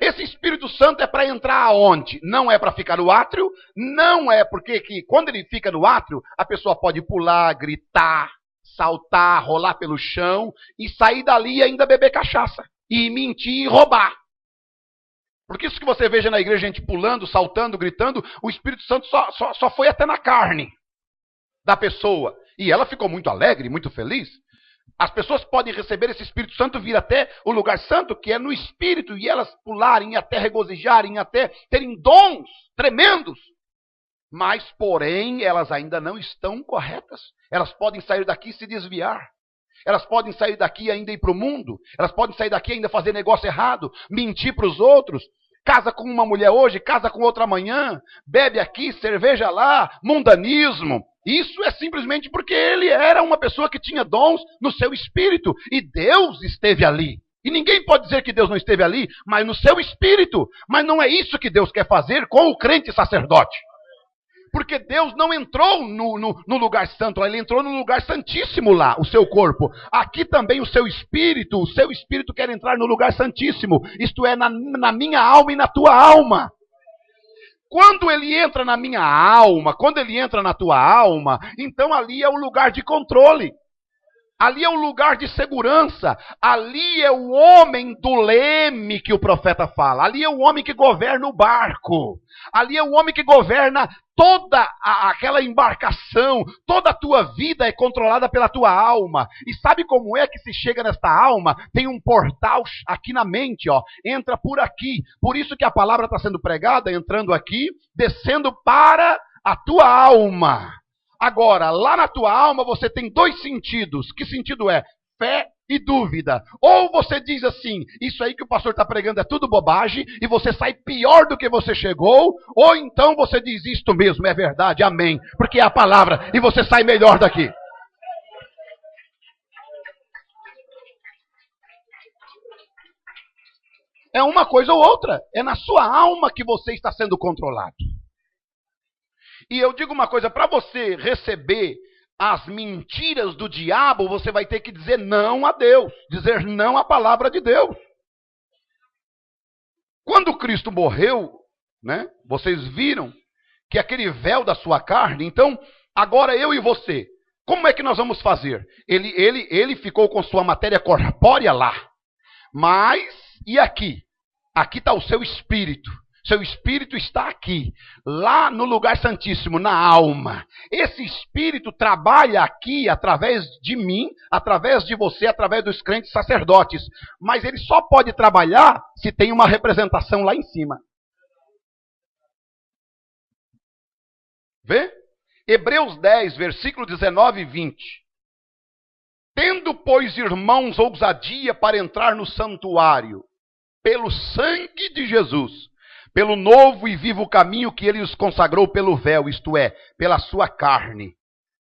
Esse Espírito Santo é para entrar aonde? Não é para ficar no átrio, não é porque quando ele fica no átrio, a pessoa pode pular, gritar, saltar, rolar pelo chão e sair dali e ainda beber cachaça, e mentir e roubar. Porque isso que você veja na igreja, gente pulando, saltando, gritando, o Espírito Santo só foi até na carne da pessoa. E ela ficou muito alegre, muito feliz. As pessoas podem receber esse Espírito Santo, vir até o lugar santo, que é no Espírito, e elas pularem, até regozijarem, até terem dons tremendos. Mas, porém, elas ainda não estão corretas. Elas podem sair daqui e se desviar. Elas podem sair daqui e ainda ir para o mundo. Elas podem sair daqui e ainda fazer negócio errado, mentir para os outros. Casa com uma mulher hoje, casa com outra amanhã, bebe aqui, cerveja lá, mundanismo. Isso é simplesmente porque ele era uma pessoa que tinha dons no seu espírito. E Deus esteve ali. E ninguém pode dizer que Deus não esteve ali, mas no seu espírito. Mas não é isso que Deus quer fazer com o crente sacerdote. Porque Deus não entrou no lugar santo, ele entrou no lugar santíssimo lá, o seu corpo. Aqui também o seu espírito quer entrar no lugar santíssimo. Isto é, na minha alma e na tua alma. Quando ele entra na minha alma, quando ele entra na tua alma, então ali é o lugar de controle. Ali é o lugar de segurança. Ali é o homem do leme que o profeta fala. Ali é o homem que governa o barco. Ali é o homem que governa toda aquela embarcação. Toda a tua vida é controlada pela tua alma. E sabe como é que se chega nesta alma? Tem um portal aqui na mente, ó. Entra por aqui. Por isso que a palavra está sendo pregada, entrando aqui, descendo para a tua alma. Agora, lá na tua alma você tem dois sentidos. Que sentido é? Fé e dúvida. Ou você diz assim, isso aí que o pastor está pregando é tudo bobagem, e você sai pior do que você chegou, ou então você diz, isto mesmo, é verdade, amém, porque é a palavra, e você sai melhor daqui. É uma coisa ou outra. É na sua alma que você está sendo controlado. E eu digo uma coisa, para você receber as mentiras do diabo, você vai ter que dizer não a Deus, dizer não à palavra de Deus. Quando Cristo morreu, né, vocês viram que aquele véu da sua carne, então, agora eu e você, como é que nós vamos fazer? Ele ficou com sua matéria corpórea lá, mas, e aqui? Aqui está o seu espírito. Seu espírito está aqui, lá no lugar santíssimo, na alma. Esse espírito trabalha aqui através de mim, através de você, através dos crentes sacerdotes. Mas ele só pode trabalhar se tem uma representação lá em cima. Vê? Hebreus 10, versículo 19 e 20. Tendo, pois, irmãos, ousadia para entrar no santuário, pelo sangue de Jesus, pelo novo e vivo caminho que ele os consagrou pelo véu, isto é, pela sua carne.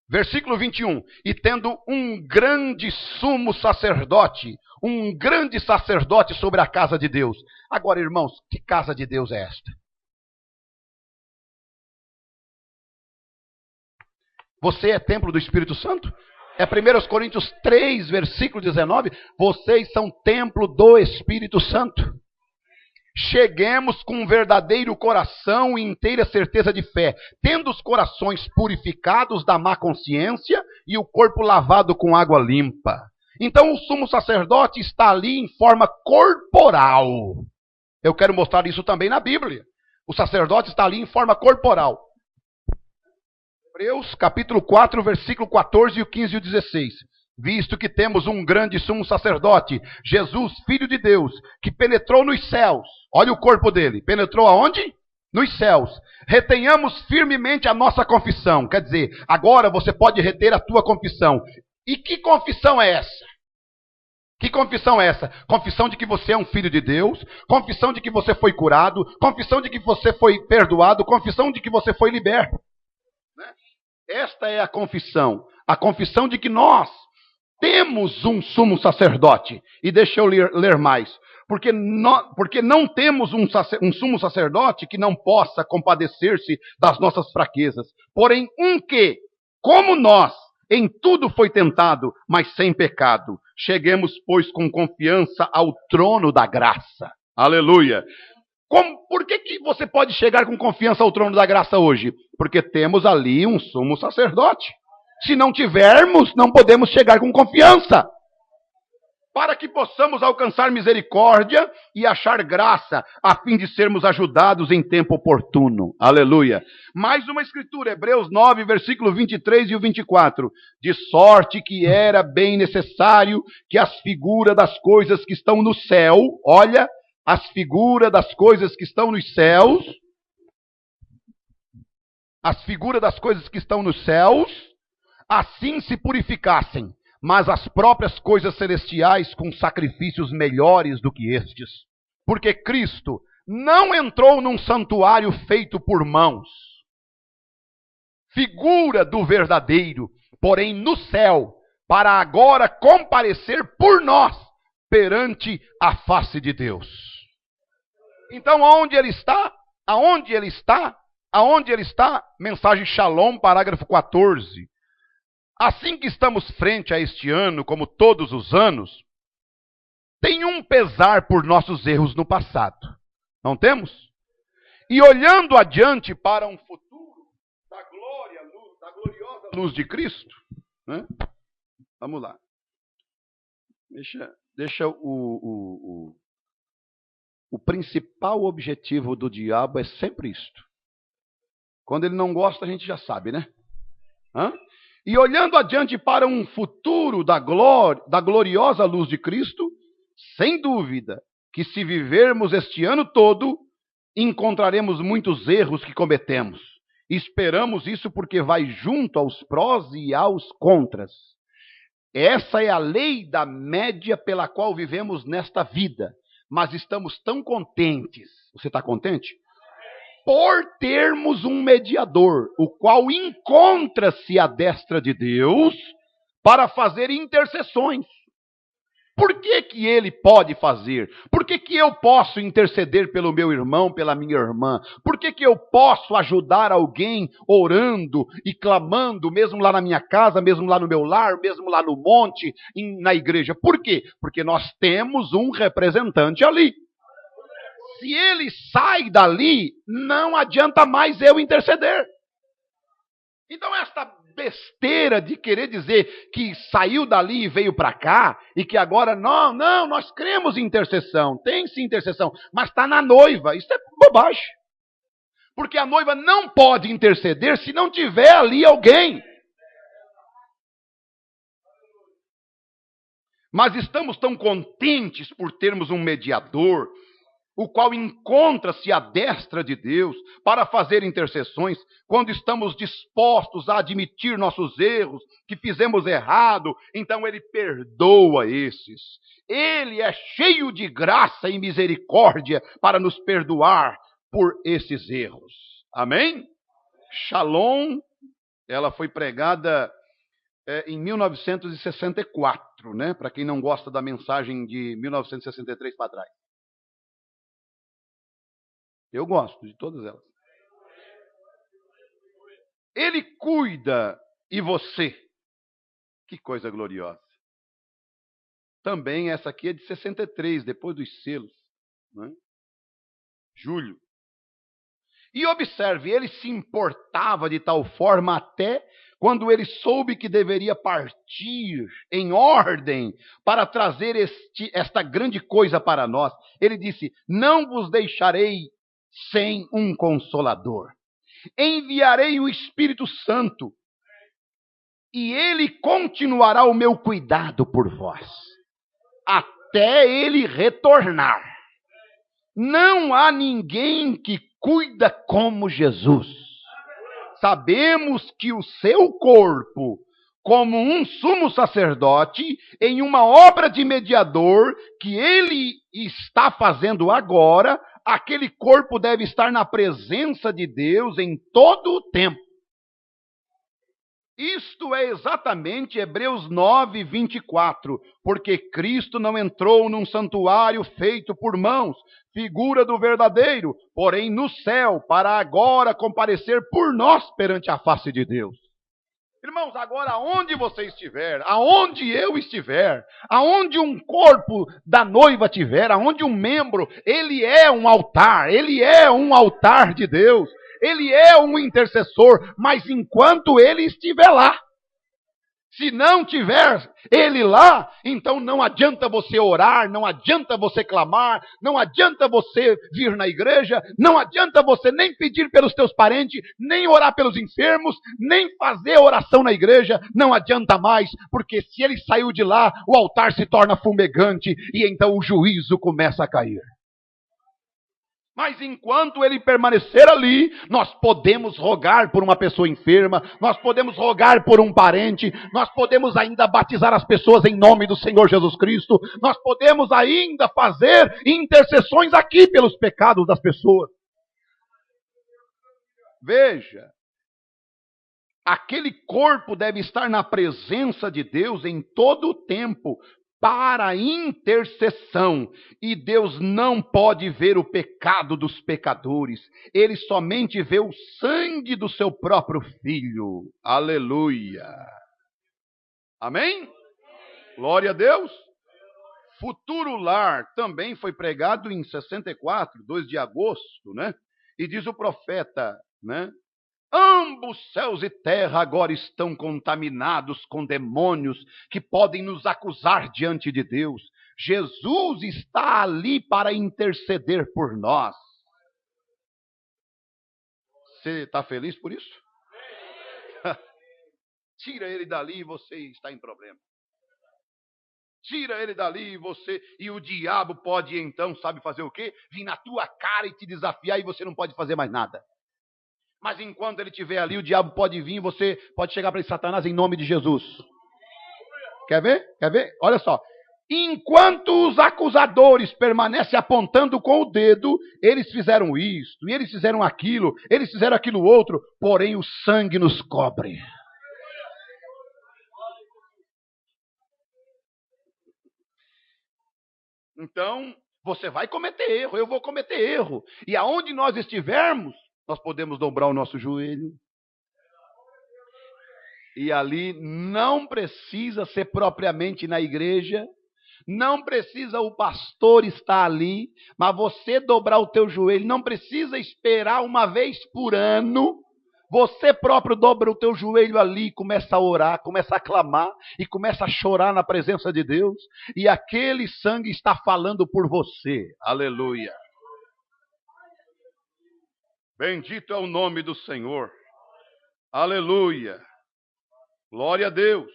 Versículo 21. E tendo um grande sumo sacerdote sobre a casa de Deus. Agora, irmãos, que casa de Deus é esta? Você é templo do Espírito Santo? É 1 Coríntios 3, versículo 19. Vocês são templo do Espírito Santo. Cheguemos com um verdadeiro coração e inteira certeza de fé, tendo os corações purificados da má consciência e o corpo lavado com água limpa. Então o sumo sacerdote está ali em forma corporal. Eu quero mostrar isso também na Bíblia. O sacerdote está ali em forma corporal. Hebreus capítulo 4, versículo 14, o 15 e o 16. Visto que temos um grande sumo sacerdote, Jesus, Filho de Deus, que penetrou nos céus. Olha o corpo dele. Penetrou aonde? Nos céus. Retenhamos firmemente a nossa confissão. Quer dizer, agora você pode reter a tua confissão. E que confissão é essa? Que confissão é essa? Confissão de que você é um filho de Deus, confissão de que você foi curado, confissão de que você foi perdoado, confissão de que você foi liberto. Esta é a confissão de que nós temos um sumo sacerdote. E deixa eu ler mais. Porque não temos um sumo sacerdote que não possa compadecer-se das nossas fraquezas. Porém, um que, como nós, em tudo foi tentado, mas sem pecado. Cheguemos, pois, com confiança ao trono da graça. Aleluia. Por que você pode chegar com confiança ao trono da graça hoje? Porque temos ali um sumo sacerdote. Se não tivermos, não podemos chegar com confiança. Para que possamos alcançar misericórdia e achar graça, a fim de sermos ajudados em tempo oportuno. Aleluia. Mais uma escritura, Hebreus 9, versículo 23 e o 24. De sorte que era bem necessário que as figuras das coisas que estão no céu, olha, as figuras das coisas que estão nos céus, as figuras das coisas que estão nos céus, assim se purificassem, mas as próprias coisas celestiais com sacrifícios melhores do que estes. Porque Cristo não entrou num santuário feito por mãos, figura do verdadeiro, porém no céu, para agora comparecer por nós perante a face de Deus. Então, onde ele está? Aonde ele está? Aonde ele está? Mensagem Shalom, parágrafo 14. Assim que estamos frente a este ano, como todos os anos, tem um pesar por nossos erros no passado. Não temos? E olhando adiante para um futuro da gloriosa luz de Cristo, né? Vamos lá. Deixa o principal objetivo do diabo é sempre isto. Quando ele não gosta, a gente já sabe, né? E olhando adiante para um futuro da gloriosa luz de Cristo, sem dúvida que se vivermos este ano todo, encontraremos muitos erros que cometemos. Esperamos isso porque vai junto aos prós e aos contras. Essa é a lei da média pela qual vivemos nesta vida. Mas estamos tão contentes. Você está contente? Por termos um mediador, o qual encontra-se à destra de Deus para fazer intercessões. Por que ele pode fazer? Por que eu posso interceder pelo meu irmão, pela minha irmã? Por que eu posso ajudar alguém orando e clamando, mesmo lá na minha casa, mesmo lá no meu lar, mesmo lá no monte, na igreja? Por quê? Porque nós temos um representante ali. Se ele sai dali, não adianta mais eu interceder. Então esta besteira de querer dizer que saiu dali e veio para cá, e que agora, não, nós cremos em intercessão, tem sim intercessão, mas está na noiva, isso é bobagem. Porque a noiva não pode interceder se não tiver ali alguém. Mas estamos tão contentes por termos um mediador, o qual encontra-se à destra de Deus para fazer intercessões, quando estamos dispostos a admitir nossos erros, que fizemos errado, então ele perdoa esses. Ele é cheio de graça e misericórdia para nos perdoar por esses erros. Amém? Shalom, ela foi pregada em 1964, né? Para quem não gosta da mensagem de 1963 para trás. Eu gosto de todas elas. Ele cuida e você. Que coisa gloriosa. Também essa aqui é de 63, depois dos selos. Né? Julho. E observe, ele se importava de tal forma até quando ele soube que deveria partir em ordem para trazer esta grande coisa para nós. Ele disse, não vos deixarei sem um consolador. Enviarei o Espírito Santo e ele continuará o meu cuidado por vós, até ele retornar. Não há ninguém que cuida como Jesus. Sabemos que o seu corpo, como um sumo sacerdote, em uma obra de mediador que ele está fazendo agora, aquele corpo deve estar na presença de Deus em todo o tempo. Isto é exatamente Hebreus 9, 24. Porque Cristo não entrou num santuário feito por mãos, figura do verdadeiro, porém no céu, para agora comparecer por nós perante a face de Deus. Irmãos, agora aonde você estiver, aonde eu estiver, aonde um corpo da noiva tiver, aonde um membro, ele é um altar de Deus, ele é um intercessor, mas enquanto ele estiver lá. Se não tiver ele lá, então não adianta você orar, não adianta você clamar, não adianta você vir na igreja, não adianta você nem pedir pelos teus parentes, nem orar pelos enfermos, nem fazer oração na igreja, não adianta mais, porque se ele saiu de lá, o altar se torna fumegante e então o juízo começa a cair. Mas enquanto ele permanecer ali, nós podemos rogar por uma pessoa enferma, nós podemos rogar por um parente, nós podemos ainda batizar as pessoas em nome do Senhor Jesus Cristo, nós podemos ainda fazer intercessões aqui pelos pecados das pessoas. Veja, aquele corpo deve estar na presença de Deus em todo o tempo, para intercessão, e Deus não pode ver o pecado dos pecadores, ele somente vê o sangue do seu próprio Filho. Aleluia! Amém? Glória a Deus! Futuro Lar também foi pregado em 64, 2 de agosto, né? E diz o profeta, né? Ambos céus e terra agora estão contaminados com demônios que podem nos acusar diante de Deus. Jesus está ali para interceder por nós. Você está feliz por isso? Tira ele dali e você está em problema. Tira ele dali e você... E o diabo pode então, sabe fazer o quê? Vir na tua cara e te desafiar e você não pode fazer mais nada. Mas enquanto ele estiver ali, o diabo pode vir e você pode chegar para ele, Satanás, em nome de Jesus. Quer ver? Quer ver? Olha só. Enquanto os acusadores permanecem apontando com o dedo, eles fizeram isto, e eles fizeram aquilo, eles fizeram aquilo outro, porém o sangue nos cobre. Então, você vai cometer erro, eu vou cometer erro. E aonde nós estivermos, nós podemos dobrar o nosso joelho. E ali não precisa ser propriamente na igreja, não precisa o pastor estar ali, mas você dobrar o teu joelho, não precisa esperar uma vez por ano. Você próprio dobra o teu joelho ali, começa a orar, começa a clamar e começa a chorar na presença de Deus. E aquele sangue está falando por você. Aleluia. Bendito é o nome do Senhor. Aleluia. Glória a Deus.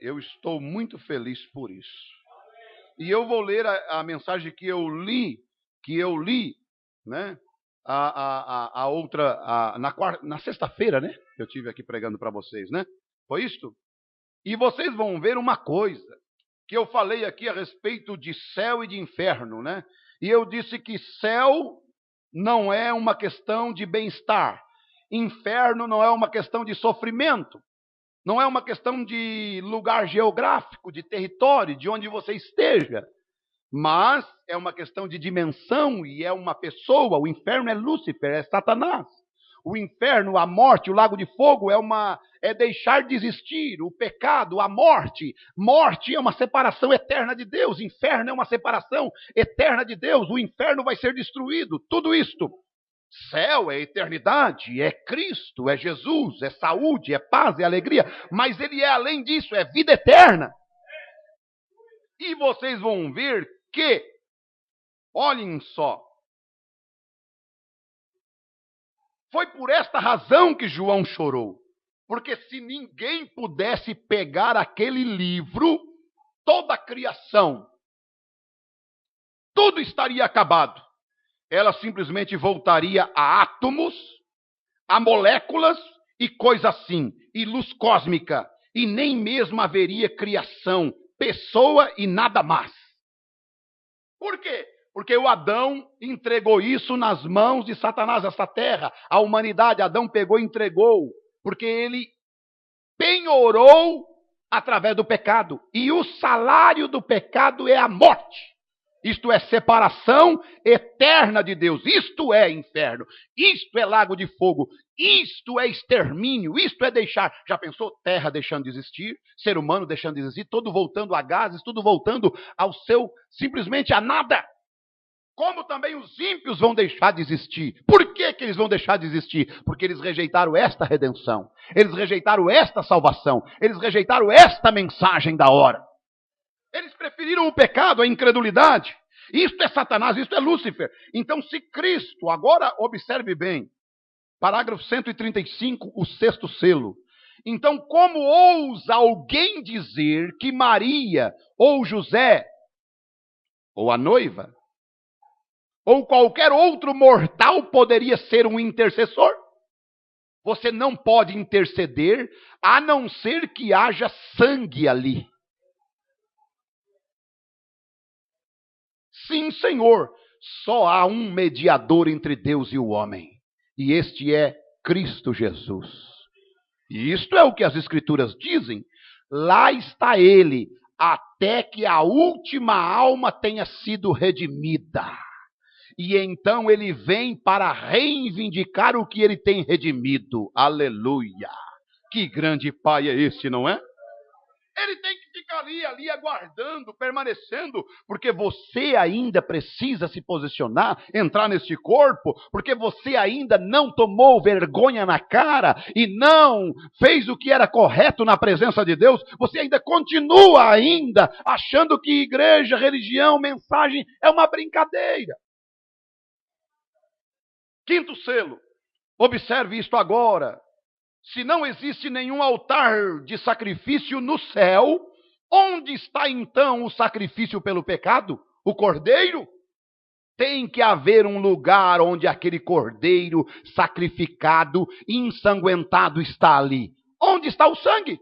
Eu estou muito feliz por isso. E eu vou ler a mensagem que eu li, né? Na sexta-feira, né? Eu tive aqui pregando para vocês, né? Foi isto? E vocês vão ver uma coisa que eu falei aqui a respeito de céu e de inferno, né? E eu disse que céu não é uma questão de bem-estar, inferno não é uma questão de sofrimento, não é uma questão de lugar geográfico, de território, de onde você esteja. Mas é uma questão de dimensão e é uma pessoa. O inferno é Lúcifer, é Satanás. O inferno, a morte, o lago de fogo é deixar de existir. O pecado, a morte. Morte é uma separação eterna de Deus. Inferno é uma separação eterna de Deus. O inferno vai ser destruído. Tudo isto. Céu é eternidade, é Cristo, é Jesus, é saúde, é paz, é alegria. Mas ele é além disso, é vida eterna. E vocês vão ver que, olhem só, foi por esta razão que João chorou. Porque se ninguém pudesse pegar aquele livro, toda a criação, tudo estaria acabado. Ela simplesmente voltaria a átomos, a moléculas e coisa assim, e luz cósmica, e nem mesmo haveria criação, pessoa e nada mais. Por quê? Porque o Adão entregou isso nas mãos de Satanás, essa terra. A humanidade, Adão pegou e entregou. Porque ele penhorou através do pecado. E o salário do pecado é a morte. Isto é separação eterna de Deus. Isto é inferno. Isto é lago de fogo. Isto é extermínio. Isto é deixar. Já pensou? Terra deixando de existir. Ser humano deixando de existir. Tudo voltando a gases. Tudo voltando ao seu, simplesmente a nada. Como também os ímpios vão deixar de existir. Por que eles vão deixar de existir? Porque eles rejeitaram esta redenção. Eles rejeitaram esta salvação. Eles rejeitaram esta mensagem da hora. Eles preferiram o pecado, a incredulidade. Isto é Satanás, isto é Lúcifer. Então, se Cristo, agora observe bem, parágrafo 135, o sexto selo. Então, como ousa alguém dizer que Maria, ou José, ou a noiva, ou qualquer outro mortal poderia ser um intercessor? Você não pode interceder a não ser que haja sangue ali. Sim, Senhor, só há um mediador entre Deus e o homem, e este é Cristo Jesus. E isto é o que as Escrituras dizem. Lá está ele, até que a última alma tenha sido redimida. E então ele vem para reivindicar o que ele tem redimido. Aleluia! Que grande Pai é esse, não é? Ele tem que fica ali aguardando, permanecendo, porque você ainda precisa se posicionar, entrar neste corpo, porque você ainda não tomou vergonha na cara e não fez o que era correto na presença de Deus. Você ainda continua achando que igreja, religião, mensagem é uma brincadeira. Quinto selo. Observe isto agora. Se não existe nenhum altar de sacrifício no céu, onde está então o sacrifício pelo pecado? O cordeiro? Tem que haver um lugar onde aquele cordeiro sacrificado, ensanguentado está ali. Onde está o sangue?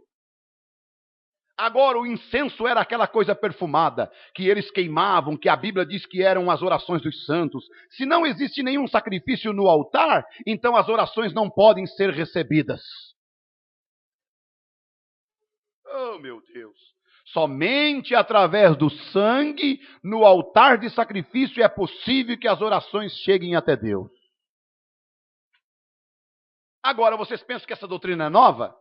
Agora, o incenso era aquela coisa perfumada que eles queimavam, que a Bíblia diz que eram as orações dos santos. Se não existe nenhum sacrifício no altar, então as orações não podem ser recebidas. Oh, meu Deus! Somente através do sangue, no altar de sacrifício, é possível que as orações cheguem até Deus. Agora, vocês pensam que essa doutrina é nova?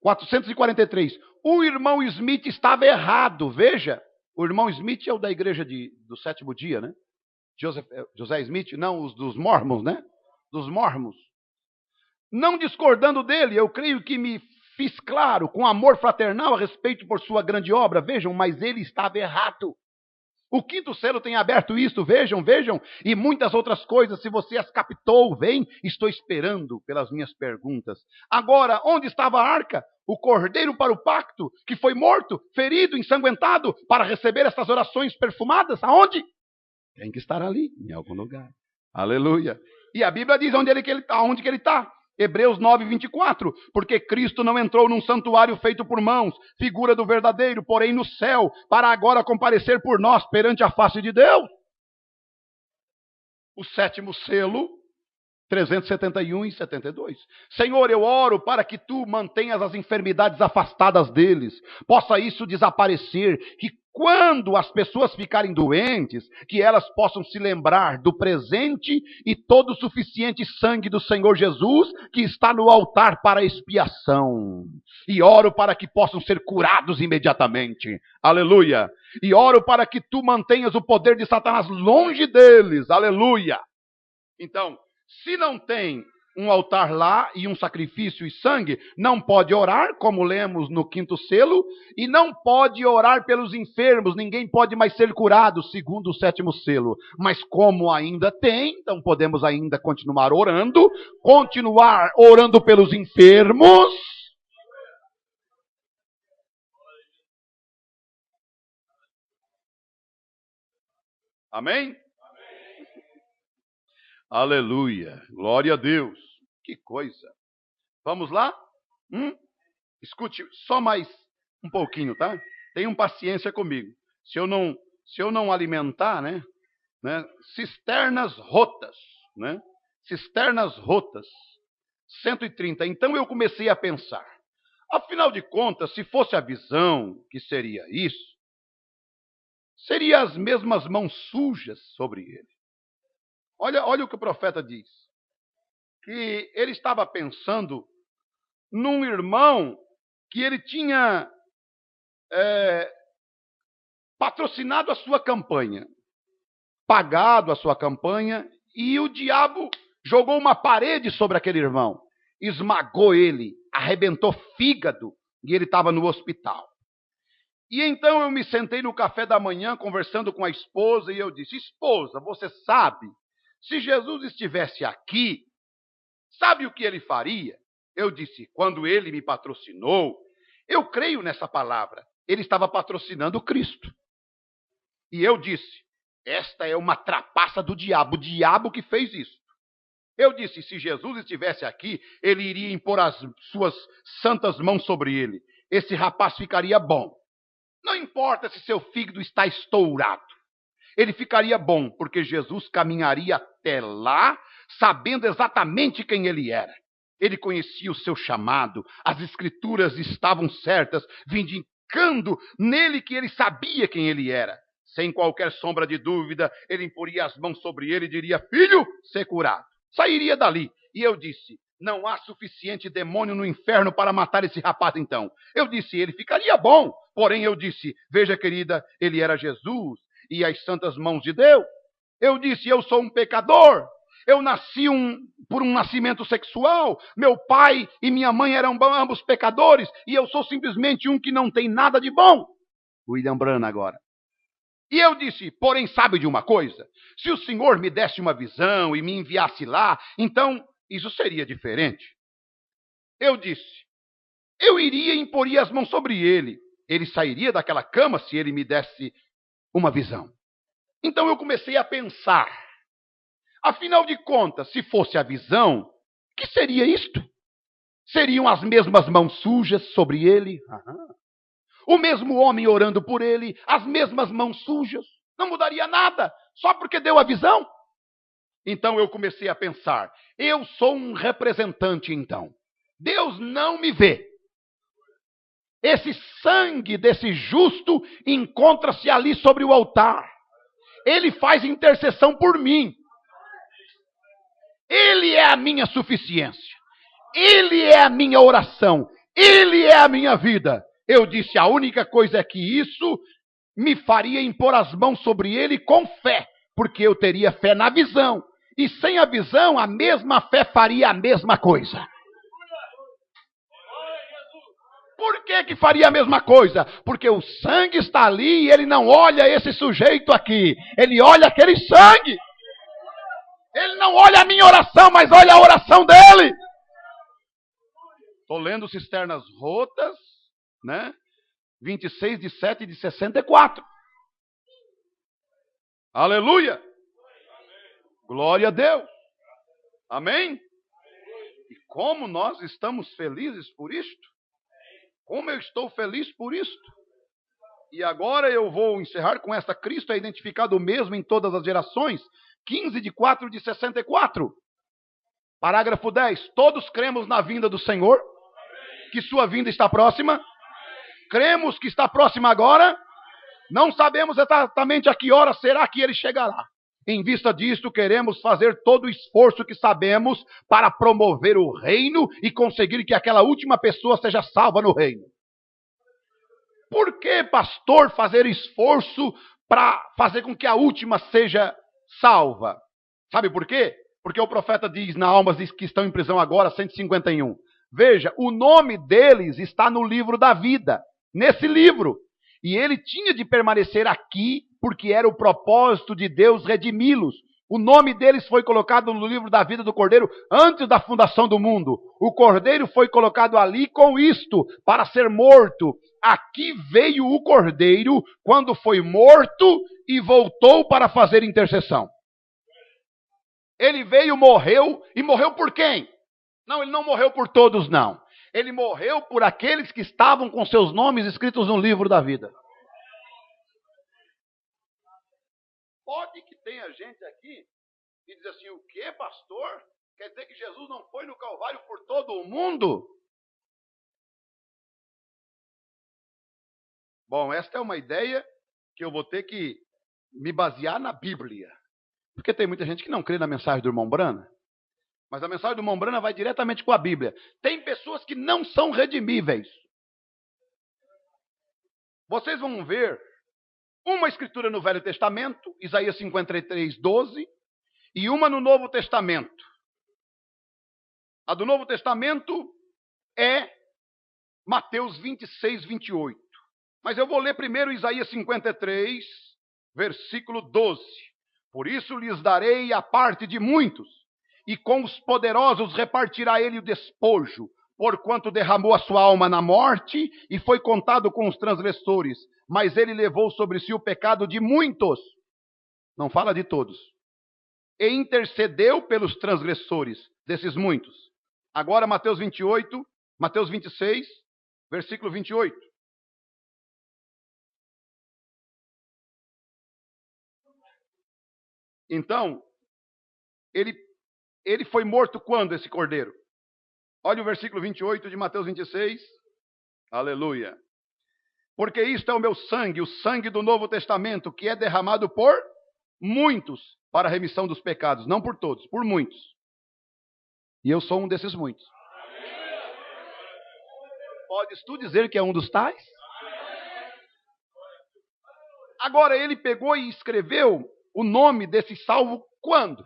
443. O irmão Smith estava errado. Veja, o irmão Smith é o da igreja do sétimo dia, né? José Smith, não, os dos Mormons, né? Dos Mormons. Não discordando dele, eu creio que me fiz claro, com amor fraternal a respeito por sua grande obra. Vejam, mas ele estava errado. O quinto selo tem aberto isto, vejam, e muitas outras coisas, se você as captou, vem, estou esperando pelas minhas perguntas. Agora, onde estava a arca? O cordeiro para o pacto, que foi morto, ferido, ensanguentado, para receber essas orações perfumadas, aonde? Tem que estar ali, em algum lugar. Aleluia. E a Bíblia diz onde ele está. Hebreus 9, 24, porque Cristo não entrou num santuário feito por mãos, figura do verdadeiro, porém no céu, para agora comparecer por nós perante a face de Deus. O sétimo selo, 371 e 72. Senhor, eu oro para que tu mantenhas as enfermidades afastadas deles, possa isso desaparecer, que quando as pessoas ficarem doentes, que elas possam se lembrar do presente e todo o suficiente sangue do Senhor Jesus, que está no altar para expiação. E oro para que possam ser curados imediatamente. Aleluia. E oro para que tu mantenhas o poder de Satanás longe deles. Aleluia. Então, se não tem um altar lá e um sacrifício e sangue, não pode orar, como lemos no quinto selo, e não pode orar pelos enfermos, ninguém pode mais ser curado, segundo o sétimo selo. Mas como ainda tem, então podemos ainda continuar orando pelos enfermos. Amém? Aleluia, glória a Deus. Que coisa. Vamos lá? Escute, só mais um pouquinho, tá? Tenham paciência comigo. Se eu não alimentar, né? Cisternas rotas, né? Cisternas rotas. 130. Então eu comecei a pensar. Afinal de contas, se fosse a visão que seria isso, seria as mesmas mãos sujas sobre ele. Olha o que o profeta diz. Que ele estava pensando num irmão que ele tinha patrocinado a sua campanha, pagado a sua campanha, e o diabo jogou uma parede sobre aquele irmão, esmagou ele, arrebentou fígado, e ele estava no hospital. E então eu me sentei no café da manhã conversando com a esposa, e eu disse: esposa, você sabe, se Jesus estivesse aqui, sabe o que ele faria? Eu disse: quando ele me patrocinou, eu creio nessa palavra, ele estava patrocinando Cristo. E eu disse: esta é uma trapaça do diabo, o diabo que fez isso. Eu disse: se Jesus estivesse aqui, ele iria impor as suas santas mãos sobre ele. Esse rapaz ficaria bom. Não importa se seu fígado está estourado. Ele ficaria bom, porque Jesus caminharia até lá, sabendo exatamente quem ele era. Ele conhecia o seu chamado, as escrituras estavam certas, vindicando nele que ele sabia quem ele era. Sem qualquer sombra de dúvida, ele imporia as mãos sobre ele e diria: filho, ser curado. Sairia dali. E eu disse: Não há suficiente demônio no inferno para matar esse rapaz, então. Eu disse, ele ficaria bom. Porém, eu disse, veja, querida, ele era Jesus e as santas mãos de Deus. Eu disse, eu sou um pecador. Eu nasci por um nascimento sexual. Meu pai e minha mãe eram ambos pecadores. E eu sou simplesmente um que não tem nada de bom. William Branham agora. E eu disse, porém, sabe de uma coisa? Se o Senhor me desse uma visão e me enviasse lá, então isso seria diferente. Eu disse, eu iria e imporia as mãos sobre ele. Ele sairia daquela cama se ele me desse uma visão. Então eu comecei a pensar. Afinal de contas, se fosse a visão, que seria isto? Seriam as mesmas mãos sujas sobre ele? O mesmo homem orando por ele, as mesmas mãos sujas? Não mudaria nada, só porque deu a visão? Então eu comecei a pensar, eu sou um representante então. Deus não me vê. Esse sangue desse justo encontra-se ali sobre o altar. Ele faz intercessão por mim. Ele é a minha suficiência. Ele é a minha oração. Ele é a minha vida. Eu disse, a única coisa é que isso me faria impor as mãos sobre ele com fé, porque eu teria fé na visão. E sem a visão, a mesma fé faria a mesma coisa. Por que faria a mesma coisa? Porque o sangue está ali e ele não olha esse sujeito aqui. Ele olha aquele sangue. Ele não olha a minha oração, mas olha a oração dele. Estou lendo Cisternas Rotas, né? 26/7/64. Aleluia! Glória a Deus! Amém? E como nós estamos felizes por isto? Como eu estou feliz por isto? E agora eu vou encerrar com esta. Cristo é identificado mesmo em todas as gerações. 15/4/64. Parágrafo 10. Todos cremos na vinda do Senhor? Que sua vinda está próxima? Cremos que está próxima agora? Não sabemos exatamente a que hora será que ele chegará. Em vista disto, queremos fazer todo o esforço que sabemos para promover o reino e conseguir que aquela última pessoa seja salva no reino. Por que, pastor, fazer esforço para fazer com que a última seja salva? Sabe por quê? Porque o profeta diz na almas que estão em prisão agora, 151. Veja, o nome deles está no livro da vida, nesse livro. E ele tinha de permanecer aqui, porque era o propósito de Deus redimi-los. O nome deles foi colocado no livro da vida do Cordeiro antes da fundação do mundo. O Cordeiro foi colocado ali com isto, para ser morto. Aqui veio o Cordeiro quando foi morto e voltou para fazer intercessão. Ele veio, morreu, e morreu por quem? Não, ele não morreu por todos, não. Ele morreu por aqueles que estavam com seus nomes escritos no livro da vida. Pode que tenha gente aqui que diz assim, o que, pastor? Quer dizer que Jesus não foi no Calvário por todo o mundo? Bom, esta é uma ideia que eu vou ter que me basear na Bíblia. Porque tem muita gente que não crê na mensagem do irmão Branham. Mas a mensagem do irmão Branham vai diretamente com a Bíblia. Tem pessoas que não são redimíveis. Vocês vão ver uma escritura no Velho Testamento, Isaías 53:12, e uma no Novo Testamento. A do Novo Testamento é Mateus 26:28. Mas eu vou ler primeiro Isaías 53, versículo 12. Por isso lhes darei a parte de muitos, e com os poderosos repartirá ele o despojo, porquanto derramou a sua alma na morte e foi contado com os transgressores. Mas ele levou sobre si o pecado de muitos, não fala de todos, e intercedeu pelos transgressores desses muitos. Agora Mateus 26, versículo 28. Então, ele foi morto quando, esse cordeiro? Olha o versículo 28 de Mateus 26. Aleluia. Porque isto é o meu sangue, o sangue do Novo Testamento, que é derramado por muitos para a remissão dos pecados. Não por todos, por muitos. E eu sou um desses muitos. Podes tu dizer que é um dos tais? Agora, ele pegou e escreveu o nome desse salvo quando?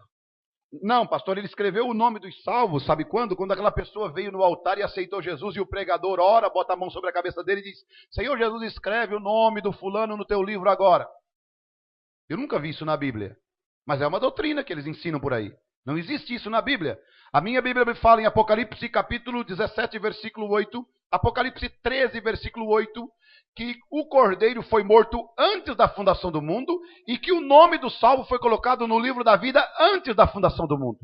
Não, pastor, ele escreveu o nome dos salvos, sabe quando? Quando aquela pessoa veio no altar e aceitou Jesus e o pregador ora, bota a mão sobre a cabeça dele e diz: Senhor Jesus, escreve o nome do fulano no teu livro agora. Eu nunca vi isso na Bíblia, mas é uma doutrina que eles ensinam por aí. Não existe isso na Bíblia. A minha Bíblia me fala em Apocalipse capítulo 17, versículo 8, Apocalipse 13, versículo 8, que o cordeiro foi morto antes da fundação do mundo e que o nome do salvo foi colocado no livro da vida antes da fundação do mundo.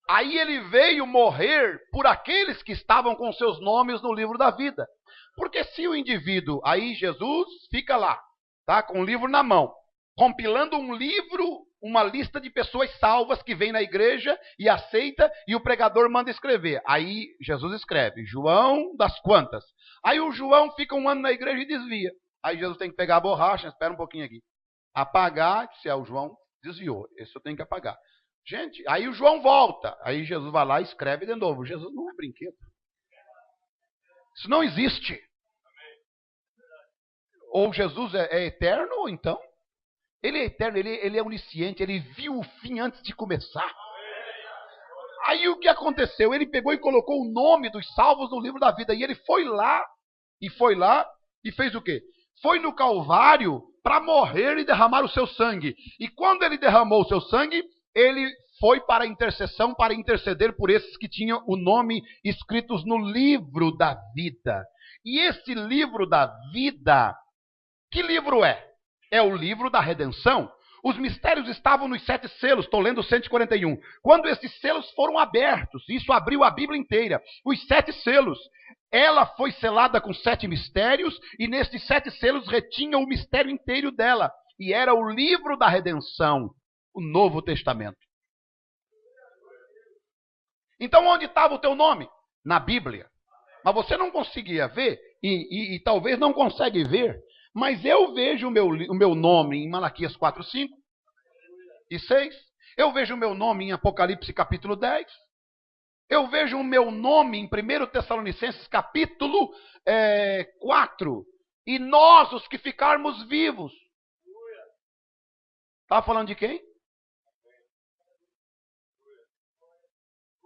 Aí ele veio morrer por aqueles que estavam com seus nomes no livro da vida. Porque se o indivíduo, aí Jesus fica lá, tá, com o livro na mão, compilando um livro, uma lista de pessoas salvas que vem na igreja e aceita, e o pregador manda escrever. Aí Jesus escreve, João das quantas? Aí o João fica um ano na igreja e desvia. Aí Jesus tem que pegar a borracha, espera um pouquinho aqui. Apagar, se é o João, desviou. Esse eu tenho que apagar. Gente, aí o João volta. Aí Jesus vai lá e escreve de novo. Jesus não é brinquedo. Isso não existe. Ou Jesus é eterno, ou então ele é eterno, ele é onisciente, ele viu o fim antes de começar. Aí o que aconteceu? Ele pegou e colocou o nome dos salvos no livro da vida. E ele foi lá e fez o quê? Foi no Calvário para morrer e derramar o seu sangue. E quando ele derramou o seu sangue, ele foi para a intercessão, para interceder por esses que tinham o nome escritos no livro da vida. E esse livro da vida, que livro é? É o livro da redenção. Os mistérios estavam nos 7 selos, estou lendo o 141. Quando esses selos foram abertos, isso abriu a Bíblia inteira, os 7 selos, ela foi selada com 7 mistérios, e nesses 7 selos retinha o mistério inteiro dela, e era o livro da redenção, o Novo Testamento. Então onde estava o teu nome? Na Bíblia. Mas você não conseguia ver, e talvez não consegue ver, mas eu vejo o meu nome em Malaquias 4, 5 e 6. Eu vejo o meu nome em Apocalipse capítulo 10. Eu vejo o meu nome em 1 Tessalonicenses capítulo 4. E nós, os que ficarmos vivos. Está falando de quem?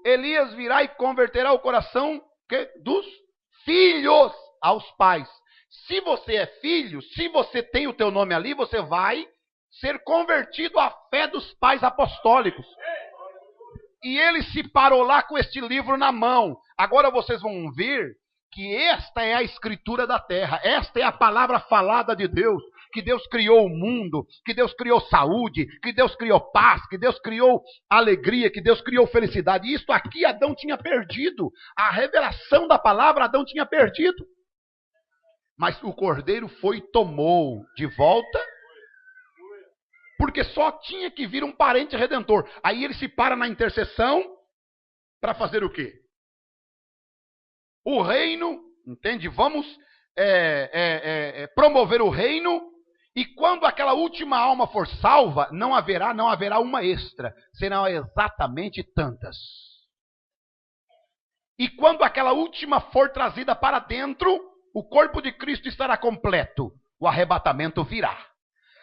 Elias virá e converterá o coração dos filhos aos pais. Se você é filho, se você tem o teu nome ali, você vai ser convertido à fé dos pais apostólicos. E ele se parou lá com este livro na mão. Agora vocês vão ver que esta é a escritura da terra. Esta é a palavra falada de Deus. Que Deus criou o mundo, que Deus criou saúde, que Deus criou paz, que Deus criou alegria, que Deus criou felicidade. E isto aqui Adão tinha perdido. A revelação da palavra Adão tinha perdido. Mas o cordeiro foi e tomou de volta, porque só tinha que vir um parente redentor. Aí ele se para na intercessão para fazer o quê? O reino, entende? Vamos promover o reino, e quando aquela última alma for salva, não haverá uma extra, serão exatamente tantas. E quando aquela última for trazida para dentro, o corpo de Cristo estará completo. O arrebatamento virá.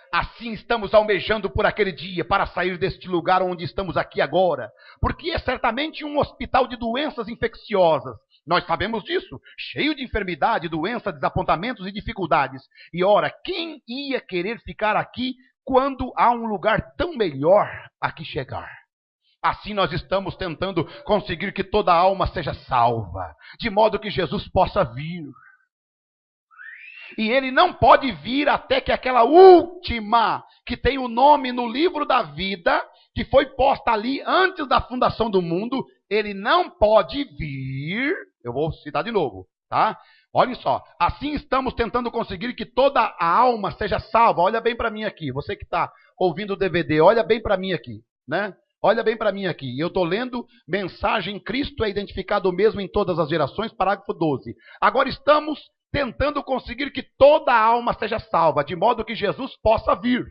Assim estamos almejando por aquele dia para sair deste lugar onde estamos aqui agora. Porque é certamente um hospital de doenças infecciosas. Nós sabemos disso. Cheio de enfermidade, doença, desapontamentos e dificuldades. E ora, quem ia querer ficar aqui quando há um lugar tão melhor a que chegar? Assim nós estamos tentando conseguir que toda alma seja salva. De modo que Jesus possa vir. E ele não pode vir até que aquela última, que tem o nome no livro da vida, que foi posta ali antes da fundação do mundo, ele não pode vir. Eu vou citar de novo, tá? Olhem só. Assim estamos tentando conseguir que toda a alma seja salva. Olha bem para mim aqui. Você que está ouvindo o DVD, olha bem para mim aqui, né? Olha bem para mim aqui. Eu estou lendo Mensagem Cristo é identificado o mesmo em todas as gerações, parágrafo 12. Agora estamos tentando conseguir que toda a alma seja salva, de modo que Jesus possa vir.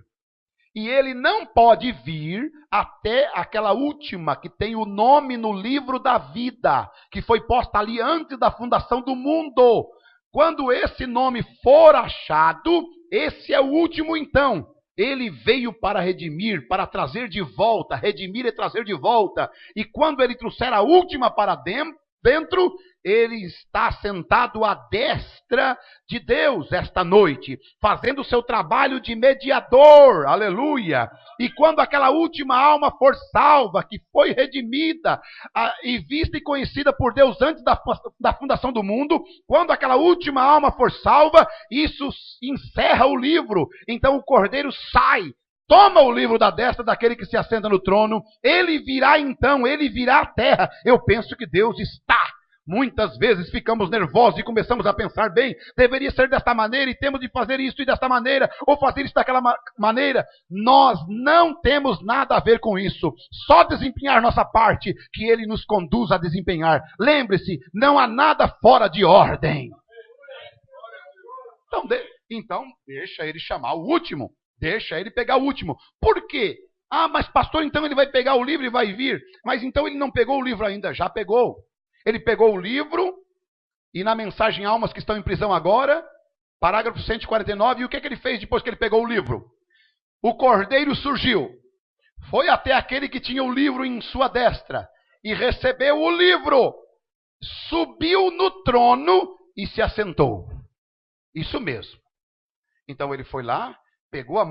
E ele não pode vir até aquela última que tem o nome no livro da vida, que foi posta ali antes da fundação do mundo. Quando esse nome for achado, esse é o último então. Ele veio para redimir, para trazer de volta, redimir e trazer de volta. E quando ele trouxer a última para dentro, ele está sentado à destra de Deus esta noite, fazendo o seu trabalho de mediador, aleluia. E quando aquela última alma for salva, que foi redimida e vista e conhecida por Deus antes da fundação do mundo, quando aquela última alma for salva, isso encerra o livro. Então o Cordeiro sai, toma o livro da destra daquele que se assenta no trono, ele virá então, ele virá à terra. Eu penso que Deus está. Muitas vezes ficamos nervosos e começamos a pensar, bem, deveria ser desta maneira e temos de fazer isso e desta maneira, ou fazer isso daquela maneira. Nós não temos nada a ver com isso. Só desempenhar nossa parte que ele nos conduz a desempenhar. Lembre-se, não há nada fora de ordem. Então deixa ele chamar o último. Deixa ele pegar o último. Por quê? Ah, mas pastor, então ele vai pegar o livro e vai vir. Mas então ele não pegou o livro ainda. Já pegou. Ele pegou o livro e na mensagem Almas que estão em prisão agora, parágrafo 149, e o que ele fez depois que ele pegou o livro? O Cordeiro surgiu. Foi até aquele que tinha o livro em sua destra e recebeu o livro. Subiu no trono e se assentou. Isso mesmo. Então ele foi lá, pegou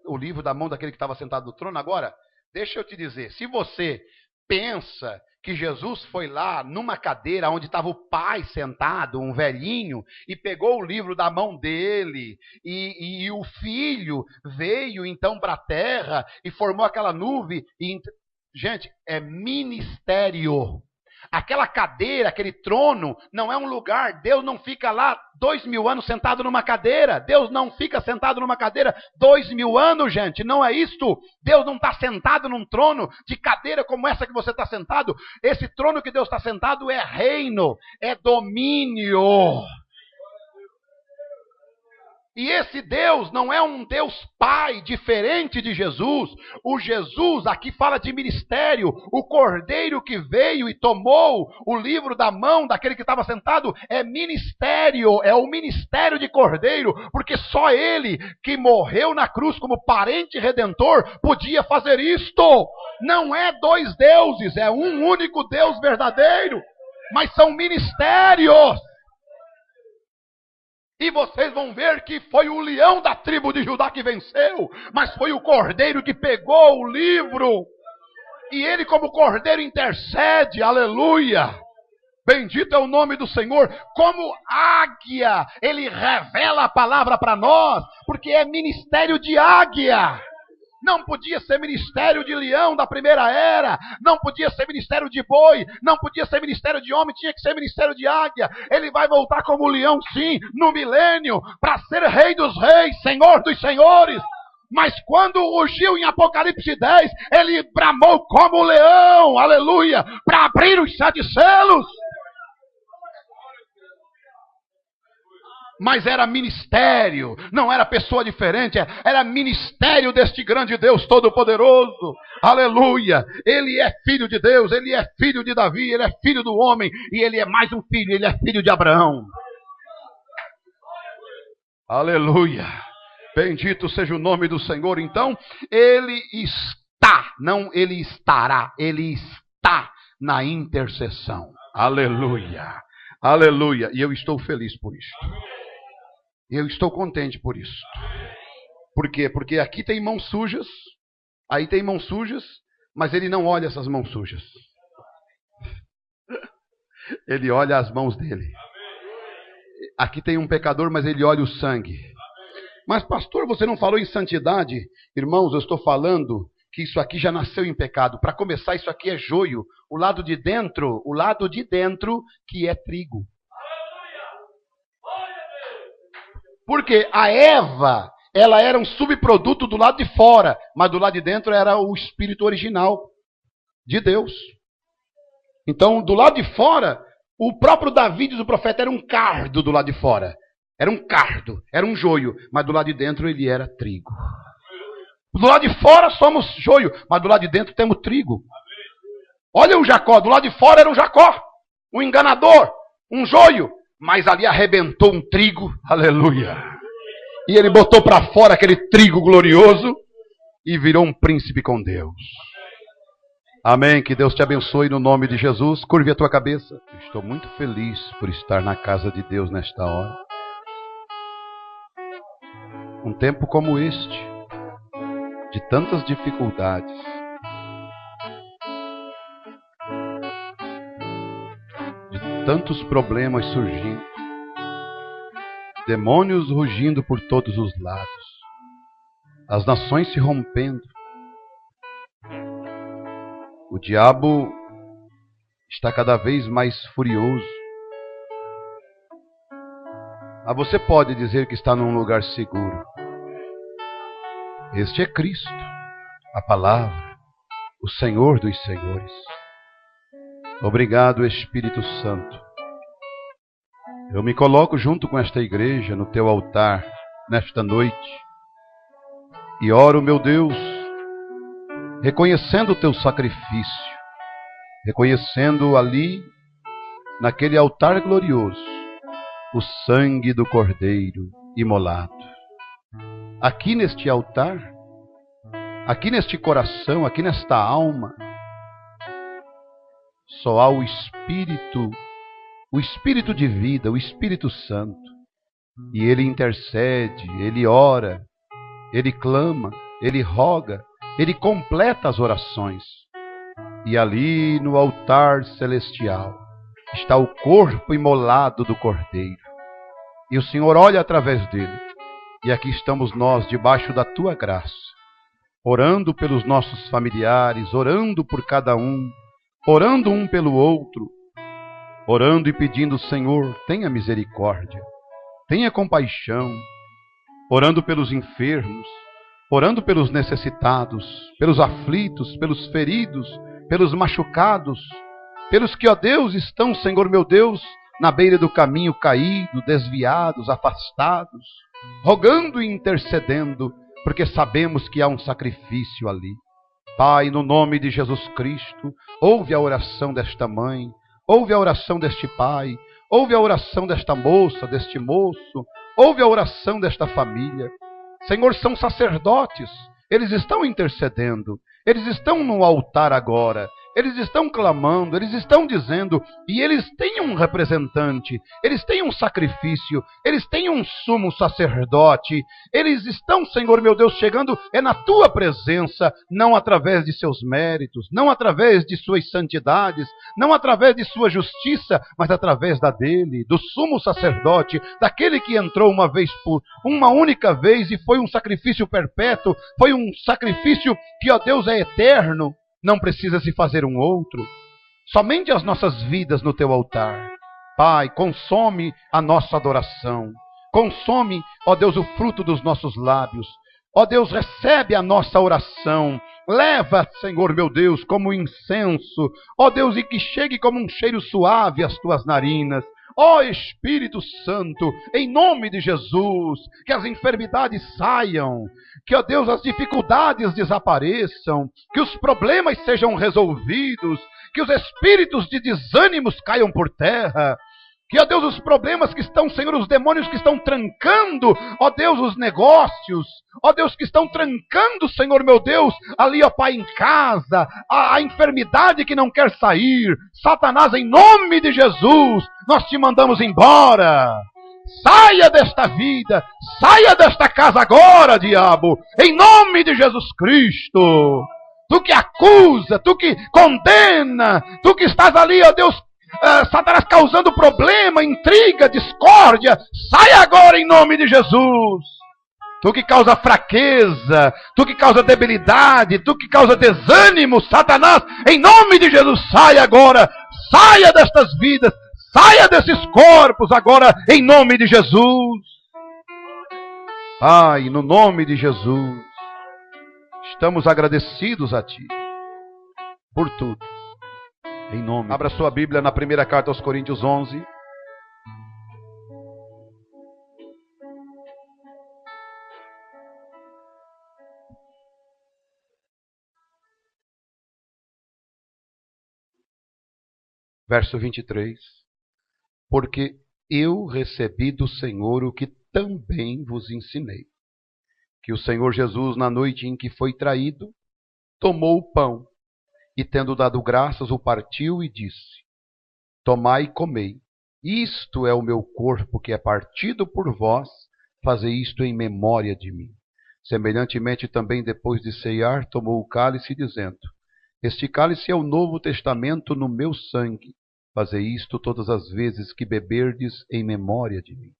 o livro da mão daquele que estava sentado no trono. Agora, deixa eu te dizer, se você pensa que Jesus foi lá numa cadeira onde estava o pai sentado, um velhinho, e pegou o livro da mão dele, e o filho veio então para a terra e formou aquela nuvem. Gente, é ministério. Aquela cadeira, aquele trono, não é um lugar. Deus não fica lá 2000 anos sentado numa cadeira. Deus não fica sentado numa cadeira 2000 anos, gente. Não é isto. Deus não está sentado num trono de cadeira como essa que você está sentado. Esse trono que Deus está sentado é reino, é domínio. E esse Deus não é um Deus Pai diferente de Jesus. O Jesus, aqui fala de ministério. O Cordeiro que veio e tomou o livro da mão daquele que estava sentado é ministério. É o ministério de Cordeiro. Porque só ele que morreu na cruz como parente redentor podia fazer isto. Não é dois deuses, é um único Deus verdadeiro. Mas são ministérios. E vocês vão ver que foi o leão da tribo de Judá que venceu, mas foi o cordeiro que pegou o livro. E ele, como cordeiro, intercede, aleluia. Bendito é o nome do Senhor. Como águia, ele revela a palavra para nós, porque é ministério de águia. Não podia ser ministério de leão da primeira era. Não podia ser ministério de boi. Não podia ser ministério de homem. Tinha que ser ministério de águia. Ele vai voltar como leão, sim, no milênio, para ser rei dos reis, senhor dos senhores. Mas quando rugiu em Apocalipse 10, ele bramou como leão, aleluia, para abrir os 7 selos. Mas era ministério, não era pessoa diferente, era ministério deste grande Deus Todo-Poderoso, aleluia. Ele é filho de Deus, ele é filho de Davi, ele é filho do homem, e ele é mais um filho, ele é filho de Abraão. Aleluia, bendito seja o nome do Senhor. Então, ele está, não ele estará, ele está na intercessão, aleluia, aleluia, e eu estou feliz por isso. Eu estou contente por isso. Por quê? Porque aqui tem mãos sujas, aí tem mãos sujas, mas ele não olha essas mãos sujas. Ele olha as mãos dele. Aqui tem um pecador, mas ele olha o sangue. Mas pastor, você não falou em santidade? Irmãos, eu estou falando que isso aqui já nasceu em pecado. Para começar, isso aqui é joio. O lado de dentro que é trigo. Porque a Eva, ela era um subproduto do lado de fora, mas do lado de dentro era o espírito original de Deus. Então, do lado de fora, o próprio Davi, diz o profeta, era um cardo do lado de fora. Era um cardo, era um joio, mas do lado de dentro ele era trigo. Do lado de fora somos joio, mas do lado de dentro temos trigo. Olha o Jacó, do lado de fora era um Jacó, um enganador, um joio, mas ali arrebentou um trigo, aleluia. E ele botou para fora aquele trigo glorioso e virou um príncipe com Deus. Amém, que Deus te abençoe no nome de Jesus. Curve a tua cabeça. Estou muito feliz por estar na casa de Deus nesta hora. Um tempo como este, de tantas dificuldades, de tantos problemas surgindo, demônios rugindo por todos os lados, as nações se rompendo. O diabo está cada vez mais furioso. Mas você pode dizer que está num lugar seguro. Este é Cristo, a palavra, o Senhor dos Senhores. Obrigado, Espírito Santo. Eu me coloco junto com esta igreja no teu altar nesta noite e oro, meu Deus, reconhecendo o teu sacrifício, reconhecendo ali, naquele altar glorioso, o sangue do Cordeiro imolado. Aqui neste altar, aqui neste coração, aqui nesta alma, só há o Espírito de vida, o Espírito Santo. E Ele intercede, Ele ora, Ele clama, Ele roga, Ele completa as orações. E ali no altar celestial está o corpo imolado do Cordeiro. E o Senhor olha através dele. E aqui estamos nós, debaixo da Tua graça, orando pelos nossos familiares, orando por cada um, orando um pelo outro, orando e pedindo, Senhor, tenha misericórdia, tenha compaixão, orando pelos enfermos, orando pelos necessitados, pelos aflitos, pelos feridos, pelos machucados, pelos que, ó Deus, estão, Senhor meu Deus, na beira do caminho caído, desviados, afastados, rogando e intercedendo, porque sabemos que há um sacrifício ali. Pai, no nome de Jesus Cristo, ouve a oração desta mãe, ouve a oração deste pai, ouve a oração desta moça, deste moço, ouve a oração desta família. Senhor, são sacerdotes, eles estão intercedendo, eles estão no altar agora, eles estão clamando, eles estão dizendo, e eles têm um representante, eles têm um sacrifício, eles têm um sumo sacerdote, eles estão, Senhor meu Deus, chegando na Tua presença, não através de seus méritos, não através de suas santidades, não através de sua justiça, mas através da dele, do sumo sacerdote, daquele que entrou uma única vez e foi um sacrifício perpétuo, foi um sacrifício que, ó Deus, é eterno. Não precisa se fazer um outro. Somente as nossas vidas no Teu altar. Pai, consome a nossa adoração. Consome, ó Deus, o fruto dos nossos lábios. Ó Deus, recebe a nossa oração. Leva, Senhor meu Deus, como incenso. Ó Deus, e que chegue como um cheiro suave às Tuas narinas. Ó Espírito Santo, em nome de Jesus, que as enfermidades saiam, que, ó Deus, as dificuldades desapareçam, que os problemas sejam resolvidos, que os espíritos de desânimos caiam por terra, que, ó Deus, os problemas que estão, Senhor, os demônios que estão trancando, ó Deus, os negócios, ó Deus, que estão trancando, Senhor meu Deus, ali, ó Pai, em casa, a enfermidade que não quer sair, Satanás, em nome de Jesus, nós te mandamos embora. Saia desta vida, saia desta casa agora, diabo, em nome de Jesus Cristo. Tu que acusa, tu que condena, tu que estás ali, ó Deus, Satanás causando problema, intriga, discórdia, sai agora em nome de Jesus. Tu que causa fraqueza, tu que causa debilidade, tu que causa desânimo, Satanás, em nome de Jesus, sai agora, saia destas vidas, saia desses corpos agora, em nome de Jesus. Pai, no nome de Jesus, estamos agradecidos a Ti por tudo. Em nome. Abra sua Bíblia na primeira carta aos Coríntios 11. Verso 23. Porque eu recebi do Senhor o que também vos ensinei. Que o Senhor Jesus, na noite em que foi traído, tomou o pão e, tendo dado graças, o partiu e disse: Tomai e comei. Isto é o meu corpo que é partido por vós, fazei isto em memória de mim. Semelhantemente também, depois de ceiar, tomou o cálice, dizendo: Este cálice é o novo testamento no meu sangue. Fazei isto todas as vezes que beberdes em memória de mim.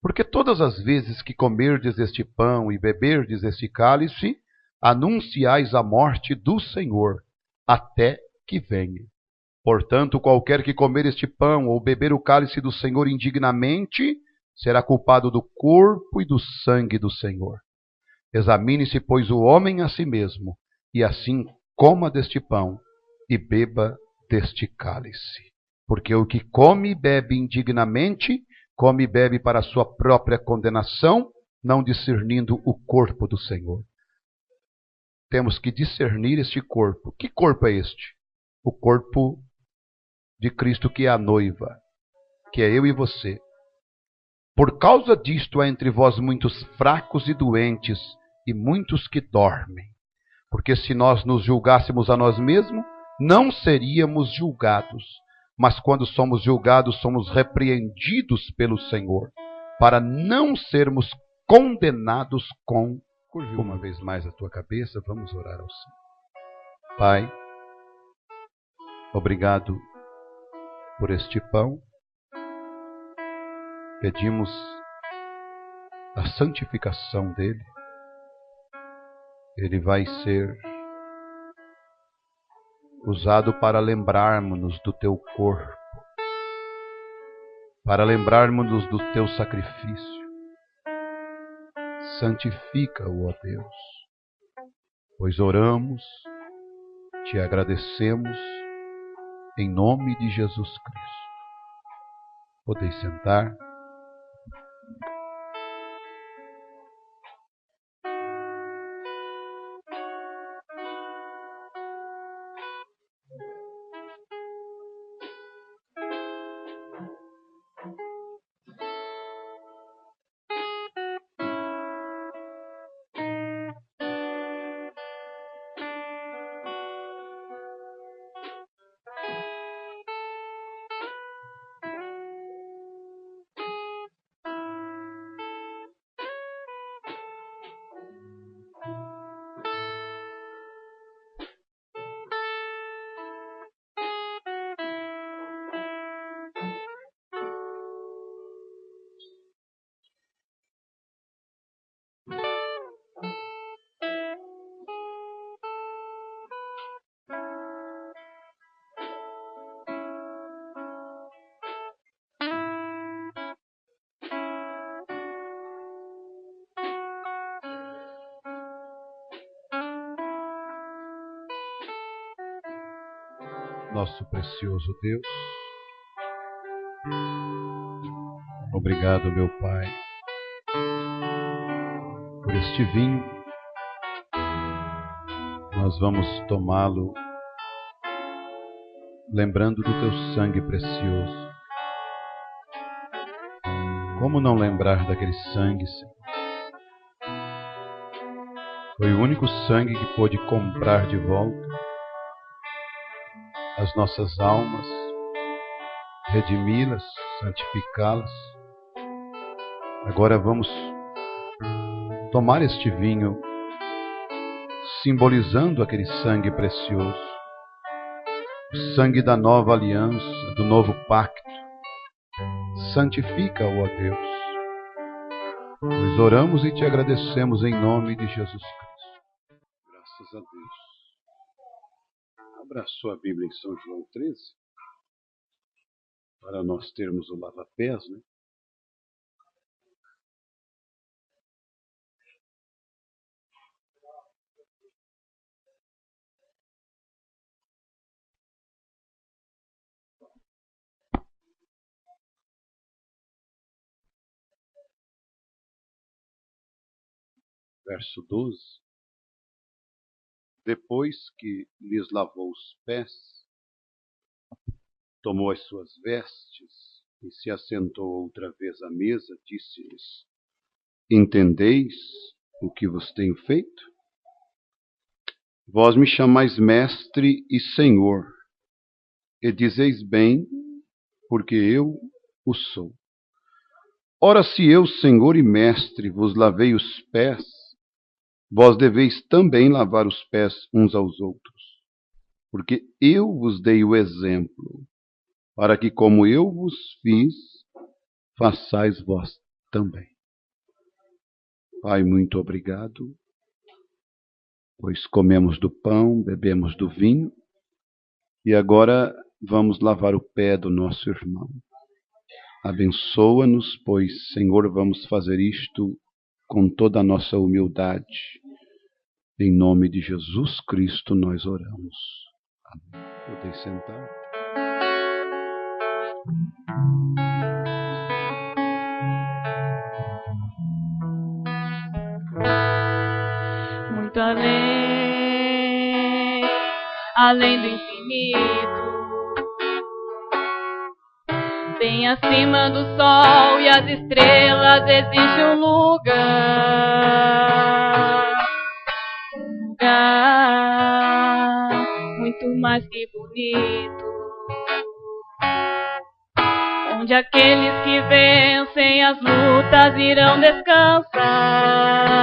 Porque todas as vezes que comerdes este pão e beberdes este cálice, anunciais a morte do Senhor, até que venha. Portanto, qualquer que comer este pão ou beber o cálice do Senhor indignamente, será culpado do corpo e do sangue do Senhor. Examine-se, pois, o homem a si mesmo, e assim coma deste pão e beba deste cálice. Porque o que come e bebe indignamente, come e bebe para a sua própria condenação, não discernindo o corpo do Senhor. Temos que discernir este corpo. Que corpo é este? O corpo de Cristo, que é a noiva, que é eu e você. Por causa disto há entre vós muitos fracos e doentes, e muitos que dormem. Porque se nós nos julgássemos a nós mesmos, não seríamos julgados. Mas quando somos julgados, somos repreendidos pelo Senhor, para não sermos condenados com... Curve uma vez mais a tua cabeça, vamos orar ao Senhor. Pai, obrigado por este pão. Pedimos a santificação dele. Ele vai ser usado para lembrarmos-nos do teu corpo, para lembrarmos-nos do teu sacrifício. Santifica-o, ó Deus, pois oramos, te agradecemos, em nome de Jesus Cristo. Podeis sentar. Nosso precioso Deus, obrigado, meu Pai, por este vinho. Nós vamos tomá-lo lembrando do teu sangue precioso. Como não lembrar daquele sangue, Senhor? Foi o único sangue que pôde comprar de volta as nossas almas, redimi-las, santificá-las. Agora vamos tomar este vinho, simbolizando aquele sangue precioso, o sangue da nova aliança, do novo pacto. Santifica-o, ó Deus. Nós oramos e te agradecemos em nome de Jesus Cristo. Graças a Deus. Abra a sua Bíblia em São João 13, para nós termos o lava-pés, né? Verso 12. Depois que lhes lavou os pés, tomou as suas vestes e se assentou outra vez à mesa, disse-lhes: Entendeis o que vos tenho feito? Vós me chamais mestre e senhor, e dizeis bem, porque eu o sou. Ora, se eu, senhor e mestre, vos lavei os pés, vós deveis também lavar os pés uns aos outros, porque eu vos dei o exemplo, para que, como eu vos fiz, façais vós também. Pai, muito obrigado, pois comemos do pão, bebemos do vinho, e agora vamos lavar o pé do nosso irmão. Abençoa-nos, pois, Senhor, vamos fazer isto com toda a nossa humildade. Em nome de Jesus Cristo nós oramos. Amém. Podem sentar. Muito além do infinito, bem acima do sol e as estrelas, existe um lugar muito mais que bonito, onde aqueles que vencem as lutas irão descansar.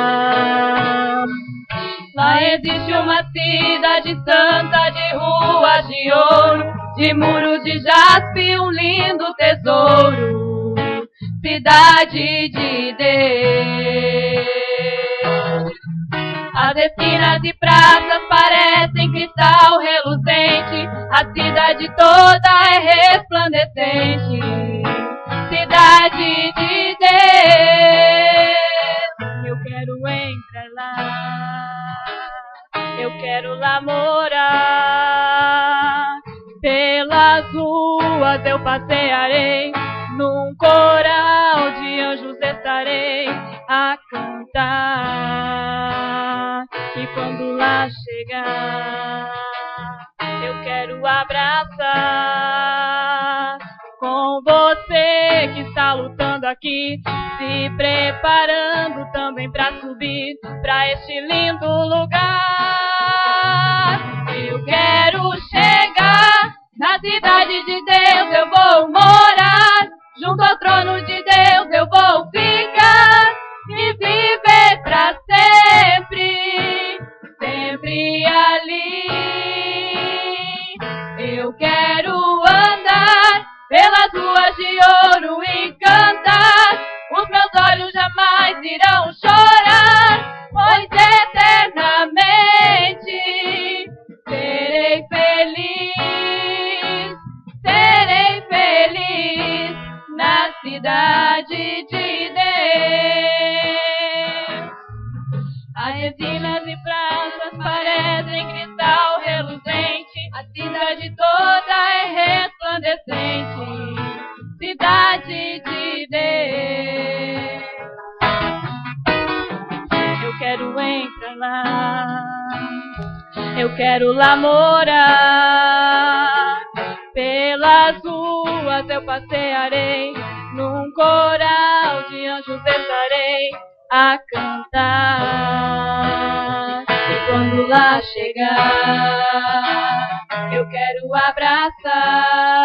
Lá existe uma cidade santa, de ruas de ouro, de muros de jaspe, um lindo tesouro, cidade de Deus. As esquinas e praças parecem cristal reluzente, a cidade toda é resplandecente, cidade de Deus. Eu quero entrar lá, eu quero lá morar. Pelas ruas eu passearei, num coral de anjos estarei a cantar. E quando lá chegar, eu quero abraçar com você que está lutando aqui, se preparando também para subir para este lindo lugar. Eu quero chegar na cidade de Deus, eu vou morar junto ao trono de Deus, eu vou ficar e viver para sempre, sempre ali. Eu quero andar pelas ruas de ouro e cantar, os meus olhos jamais irão chorar, pois eternamente serei feliz na cidade de Deus. As resinas e praças parecem cristal reluzente, a cidade toda é resplandecente, cidade de Deus. Eu quero entrar lá, eu quero lá morar. Pelas ruas eu passearei, num coral de anjos estarei a cantar. E quando lá chegar, eu quero abraçar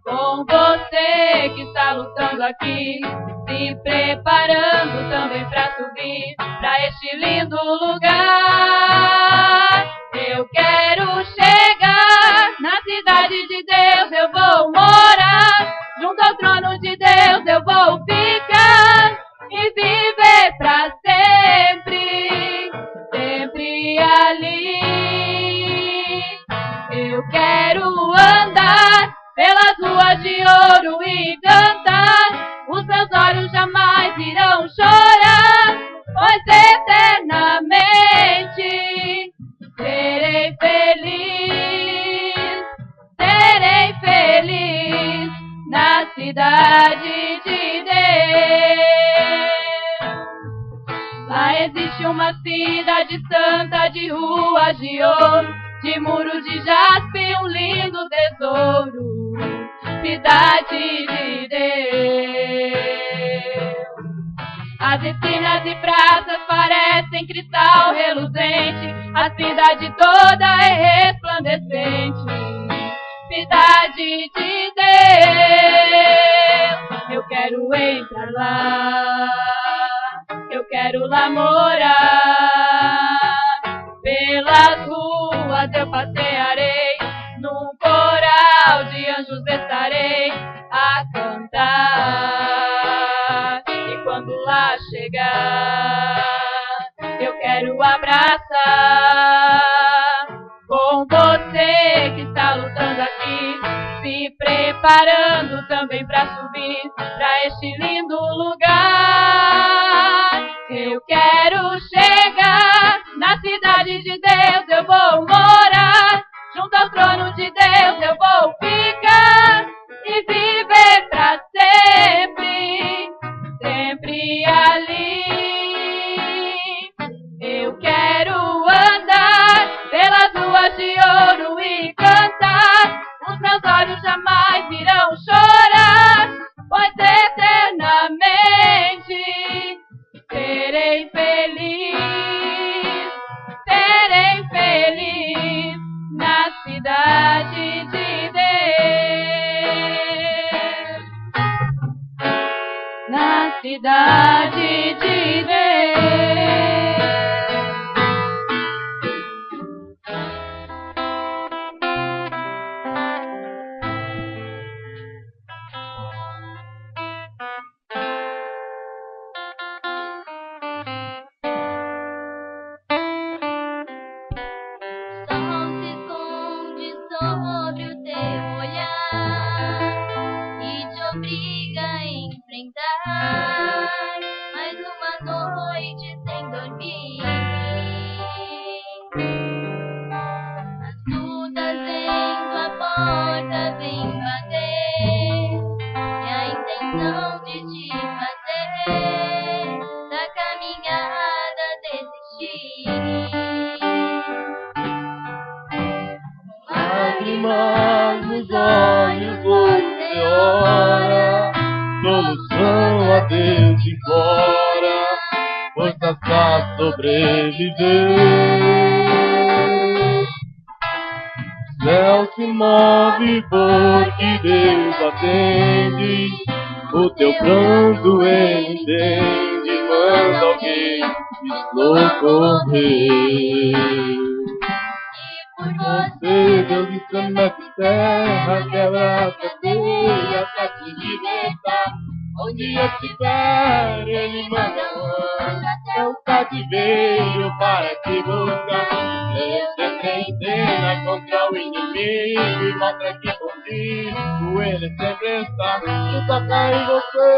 com você que está lutando aqui, se preparando também para subir para este lindo lugar. Eu quero chegar na cidade de Deus, eu vou morar junto ao trono de Deus, eu vou ficar e viver para sempre, sempre ali. Eu quero andar pelas ruas de ouro e cantar, os meus olhos jamais irão chorar, pois eternamente serei feliz na cidade de Deus. Lá existe uma cidade santa, de ruas de ouro, de muros de jaspe, um lindo tesouro, A cidade toda é resplandecente, cidade de Deus. Eu quero entrar lá, eu quero lá morar. Pelas ruas eu passearei, num coral de anjos estarei a cantar. E quando lá chegar, eu quero abraçar com você que está lutando aqui, se preparando também para subir para este lindo lugar. Eu quero chegar na cidade de Deus, eu vou morar junto ao trono de Deus, eu vou ficar e viver para sempre, sempre ali. Eu quero andar pelas ruas de ouro e cantar. Os meus olhos jamais irão chorar, pois eternamente serei feliz na cidade de Deus, na cidade de Deus. Mais uma noite sem dormir. As lutas em tua porta vêm bater, e a intenção de te fazer da caminhada desistir. Com lágrimas nos olhos você ora, solução a Deus implora, forças pra sobreviver. O céu se move porque Deus atende, o teu pranto ele entende, manda alguém socorrer. Por você Deus estremece terra, quebra as cadeias pra te libertar. Onde estiver, ele manda um anjo até o cativeiro para te buscar. Deus entra em cena contra o inimigo e mostra que contigo ele sempre está. E toca em você,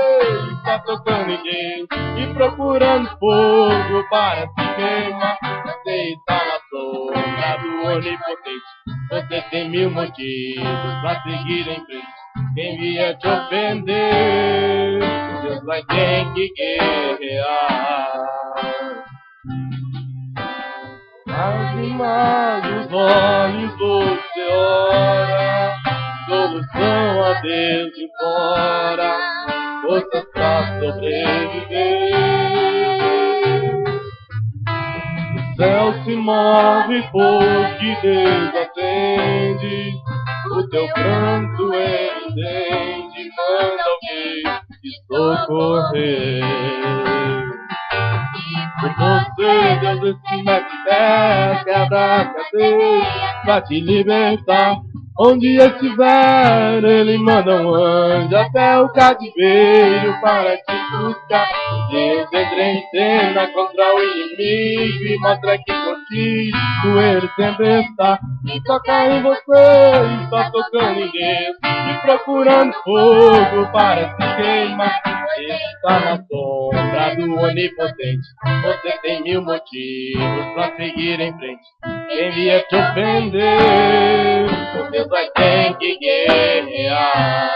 está tocando em Deus e procurando fogo para te queimar. Você está na sombra do onipotente, você tem mil motivos para seguir em frente. Quem vier te ofender, Deus vai ter que guerrear. Lágrimas nos olhos você ora, solução a Deus implora, forças pra sobreviver. O céu se move porque Deus atende, o teu pranto ele entende, manda alguém te socorrer. Por você Deus se mete terra, quebra a cadeia pra te libertar. Onde estiver, ele manda um anjo até o cativeiro para te buscar. Deus entra em cena contra o inimigo e mostra que contigo ele sempre está. E toca em você, está tocando em Deus e procurando fogo para se queimar. Ele está na sombra do onipotente, você tem mil motivos para seguir em frente. Quem vier te ofender, o Deus vai ter que guerrear.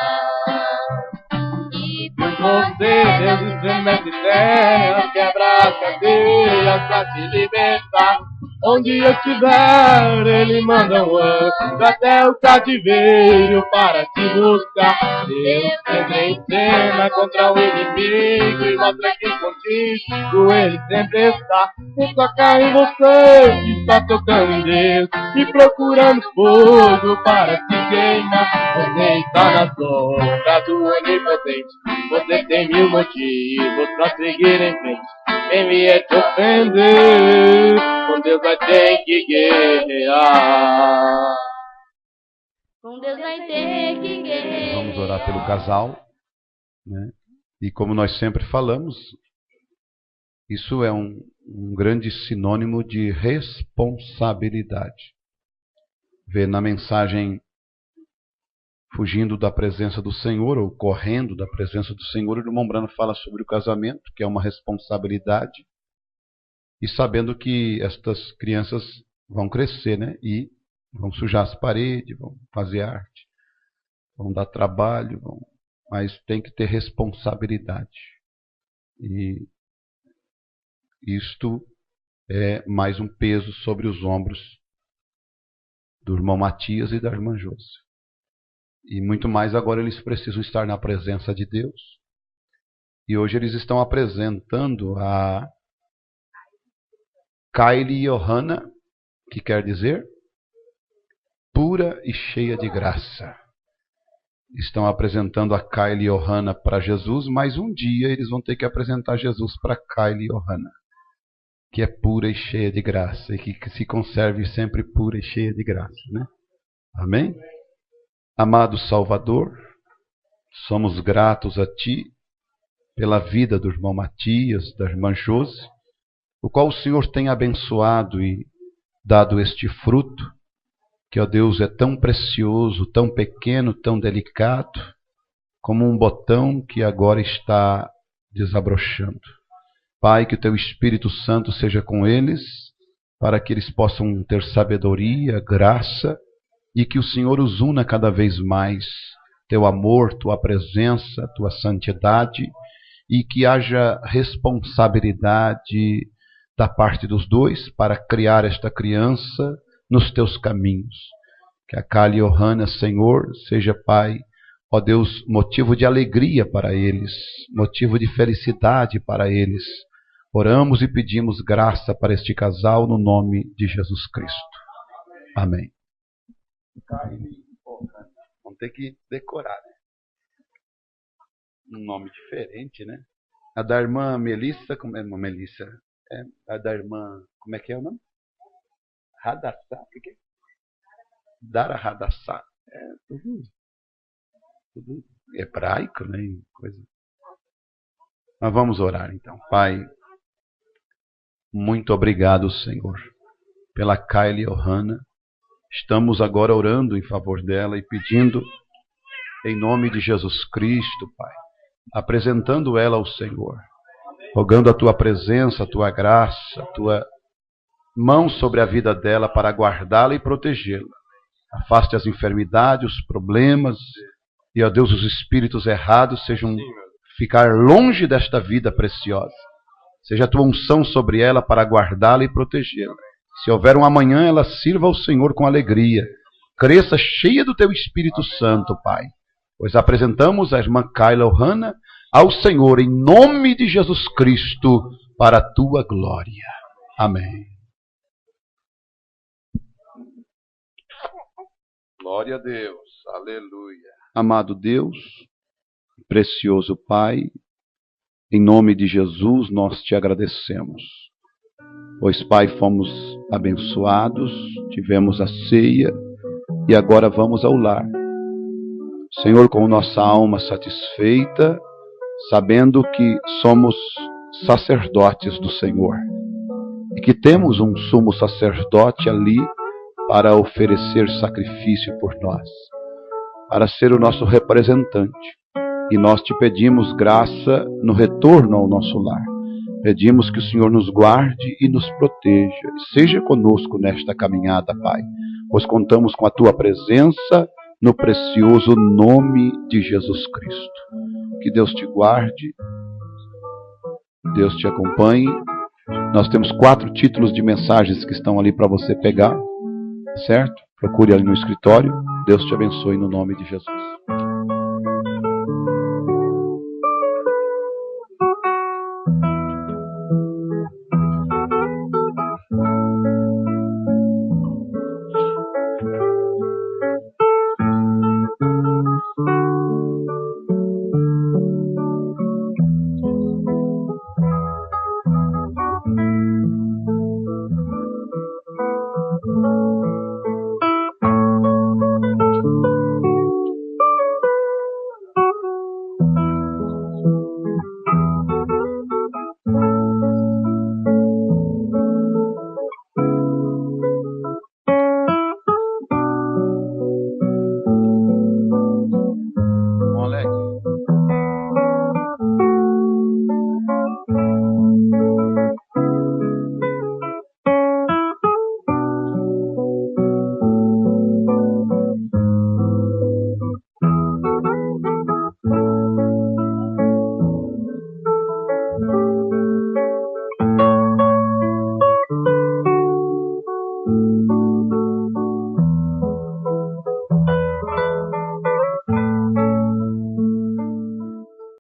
E por você Deus estremece terra, quebra as cadeias pra te libertar. Onde eu estiver, ele manda um anjo até o cativeiro para te buscar. Deus sempre em cena contra o inimigo e mostra que contigo ele sempre está. E toca em você que está tocando em Deus e procurando fogo para te queimar. Você está na sombra do Onipotente, você tem mil motivos para seguir em frente. Quem vier te ofender, com Deus vai ter que guerrear. Com Deus vai ter que guerrear. Vamos orar pelo casal, né? E como nós sempre falamos, isso é um grande sinônimo de responsabilidade. Vê na mensagem fugindo da presença do Senhor, ou correndo da presença do Senhor, o irmão Brano fala sobre o casamento, que é uma responsabilidade, e sabendo que estas crianças vão crescer, né? E vão sujar as paredes, vão fazer arte, vão dar trabalho, mas tem que ter responsabilidade. E isto é mais um peso sobre os ombros do irmão Matias e da irmã Josi. E muito mais agora eles precisam estar na presença de Deus. E hoje eles estão apresentando a Kylie Johanna, que quer dizer pura e cheia de graça. Estão apresentando a Kylie Johanna para Jesus, mas um dia eles vão ter que apresentar Jesus para Kylie Johanna, que é pura e cheia de graça, e que se conserve sempre pura e cheia de graça, né? Amém? Amado Salvador, somos gratos a Ti pela vida do irmão Matias, da irmã Josi, o qual o Senhor tem abençoado e dado este fruto, que, ó Deus, é tão precioso, tão pequeno, tão delicado, como um botão que agora está desabrochando. Pai, que o Teu Espírito Santo seja com eles, para que eles possam ter sabedoria, graça, e que o Senhor os una cada vez mais, Teu amor, Tua presença, Tua santidade, e que haja responsabilidade da parte dos dois para criar esta criança nos Teus caminhos. Que a Kylie Johanna, Senhor, seja, Pai, ó Deus, motivo de alegria para eles, motivo de felicidade para eles. Oramos e pedimos graça para este casal no nome de Jesus Cristo. Amém. Vamos ter que decorar, né? Um nome diferente, né? A da irmã Melissa, como é Melissa? A da irmã, como é que é o nome? Hadassah, o que é? Dara Hadassah. Tudo hebraico, né? Coisa. Mas vamos orar então. Pai, muito obrigado, Senhor, pela Kylie Johanna. Estamos agora orando em favor dela e pedindo, em nome de Jesus Cristo, Pai, apresentando ela ao Senhor, rogando a Tua presença, a Tua graça, a Tua mão sobre a vida dela para guardá-la e protegê-la. Afaste as enfermidades, os problemas, e, ó Deus, os espíritos errados sejam ficar longe desta vida preciosa. Seja a Tua unção sobre ela para guardá-la e protegê-la. Se houver um amanhã, ela sirva ao Senhor com alegria. Cresça cheia do Teu Espírito Santo, Pai. Pois apresentamos a irmã Kylie Johanna ao Senhor em nome de Jesus Cristo para a Tua glória. Amém. Glória a Deus. Aleluia. Amado Deus, precioso Pai, em nome de Jesus nós Te agradecemos. Pois, Pai, fomos abençoados, tivemos a ceia e agora vamos ao lar. Senhor, com nossa alma satisfeita, sabendo que somos sacerdotes do Senhor e que temos um sumo sacerdote ali para oferecer sacrifício por nós, para ser o nosso representante. E nós Te pedimos graça no retorno ao nosso lar. Pedimos que o Senhor nos guarde e nos proteja. Seja conosco nesta caminhada, Pai, pois contamos com a Tua presença no precioso nome de Jesus Cristo. Que Deus te guarde, Deus te acompanhe Nós temos 4 títulos de mensagens que estão ali para você pegar, certo? Procure ali no escritório. Deus te abençoe no nome de Jesus.